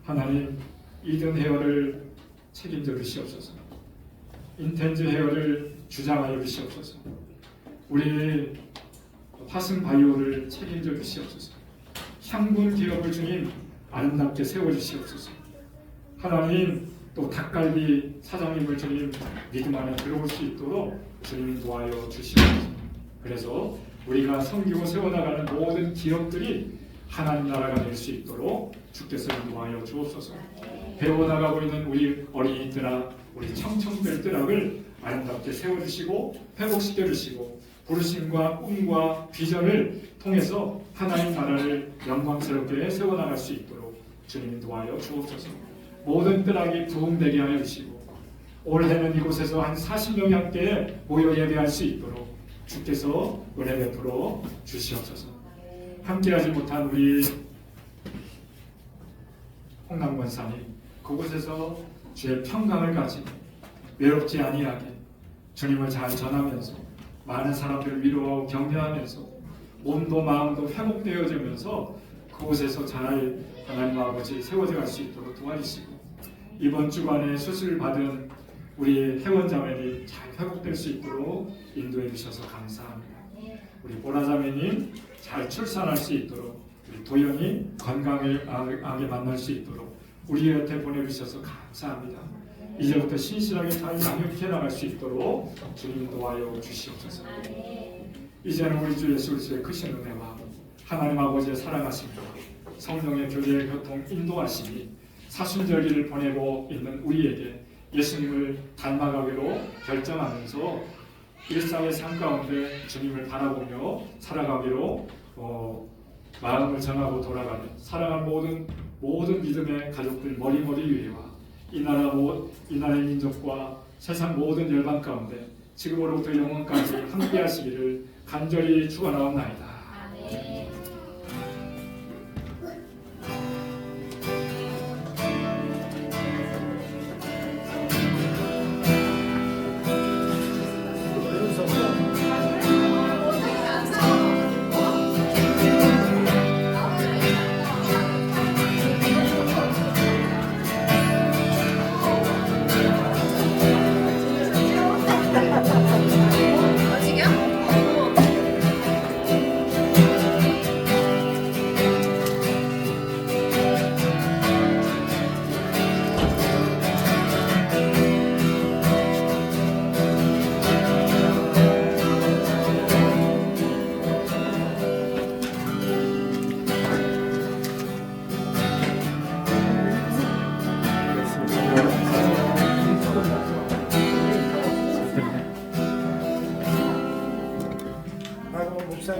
하나님 이든 헤어를 책임져 주시옵소서. 인텐즈 헤어를 주장하여 주시옵소서. 우리 화승 바이오를 책임져 주시옵소서. 향분 기업을 주님 아름답게 세워 주시옵소서. 하나님 또 닭갈비 사장님을 주님 믿음 안에 들어올 수 있도록 주님 도와여 주시옵소서. 그래서 우리가 섬기고 세워나가는 모든 기업들이 하나님 나라가 될 수 있도록 주께서 인도하여 주옵소서. 배워나가고 있는 우리 어린이들아 우리 청청들들을 아름답게 세워주시고 회복시켜주시고 부르심과 꿈과 비전을 통해서 하나님 나라를 영광스럽게 세워나갈 수 있도록 주님 도와여 주옵소서. 모든 뜰락이 부흥되게 하여 주시고 올해는 이곳에서 한 40명이 함께 모여 예배할 수 있도록 주께서 은혜 베풀어 주시옵소서. 함께하지 못한 우리 홍남 권사님 그곳에서 주의 평강을 가지고 외롭지 아니하게 주님을 잘 전하면서 많은 사람들을 위로하고 격려하면서 몸도 마음도 회복되어지면서 그곳에서 잘 하나님 아버지 세워져 갈 수 있도록 도와주시고 이번 주간에 수술을 받은 우리 회원자매님 잘 회복될 수 있도록 인도해 주셔서 감사합니다. 우리 보라자매님 잘 출산할 수 있도록 우리 도연이 건강하게 만날 수 있도록 우리 곁에 보내주셔서 감사합니다. 이제부터 신실하게 잘 양육해 나갈 수 있도록 주님 도와여 주시옵소서. 이제는 우리 주 예수 그리스도의 크신 은혜와 하나님 아버지의 사랑하심과 성령의 교제의 교통 인도하심이 사순절기를 보내고 있는 우리에게 예수님을 닮아가기로 결정하면서 일상의 삶 가운데 주님을 바라보며 살아가기로 마음을 정하고 돌아가는 사랑하는 모든 믿음의 가족들 머리머리 위에와 이 나라의 민족과 세상 모든 열방 가운데 지금으로부터 영원까지 함께하시기를 간절히 축원하옵나이다.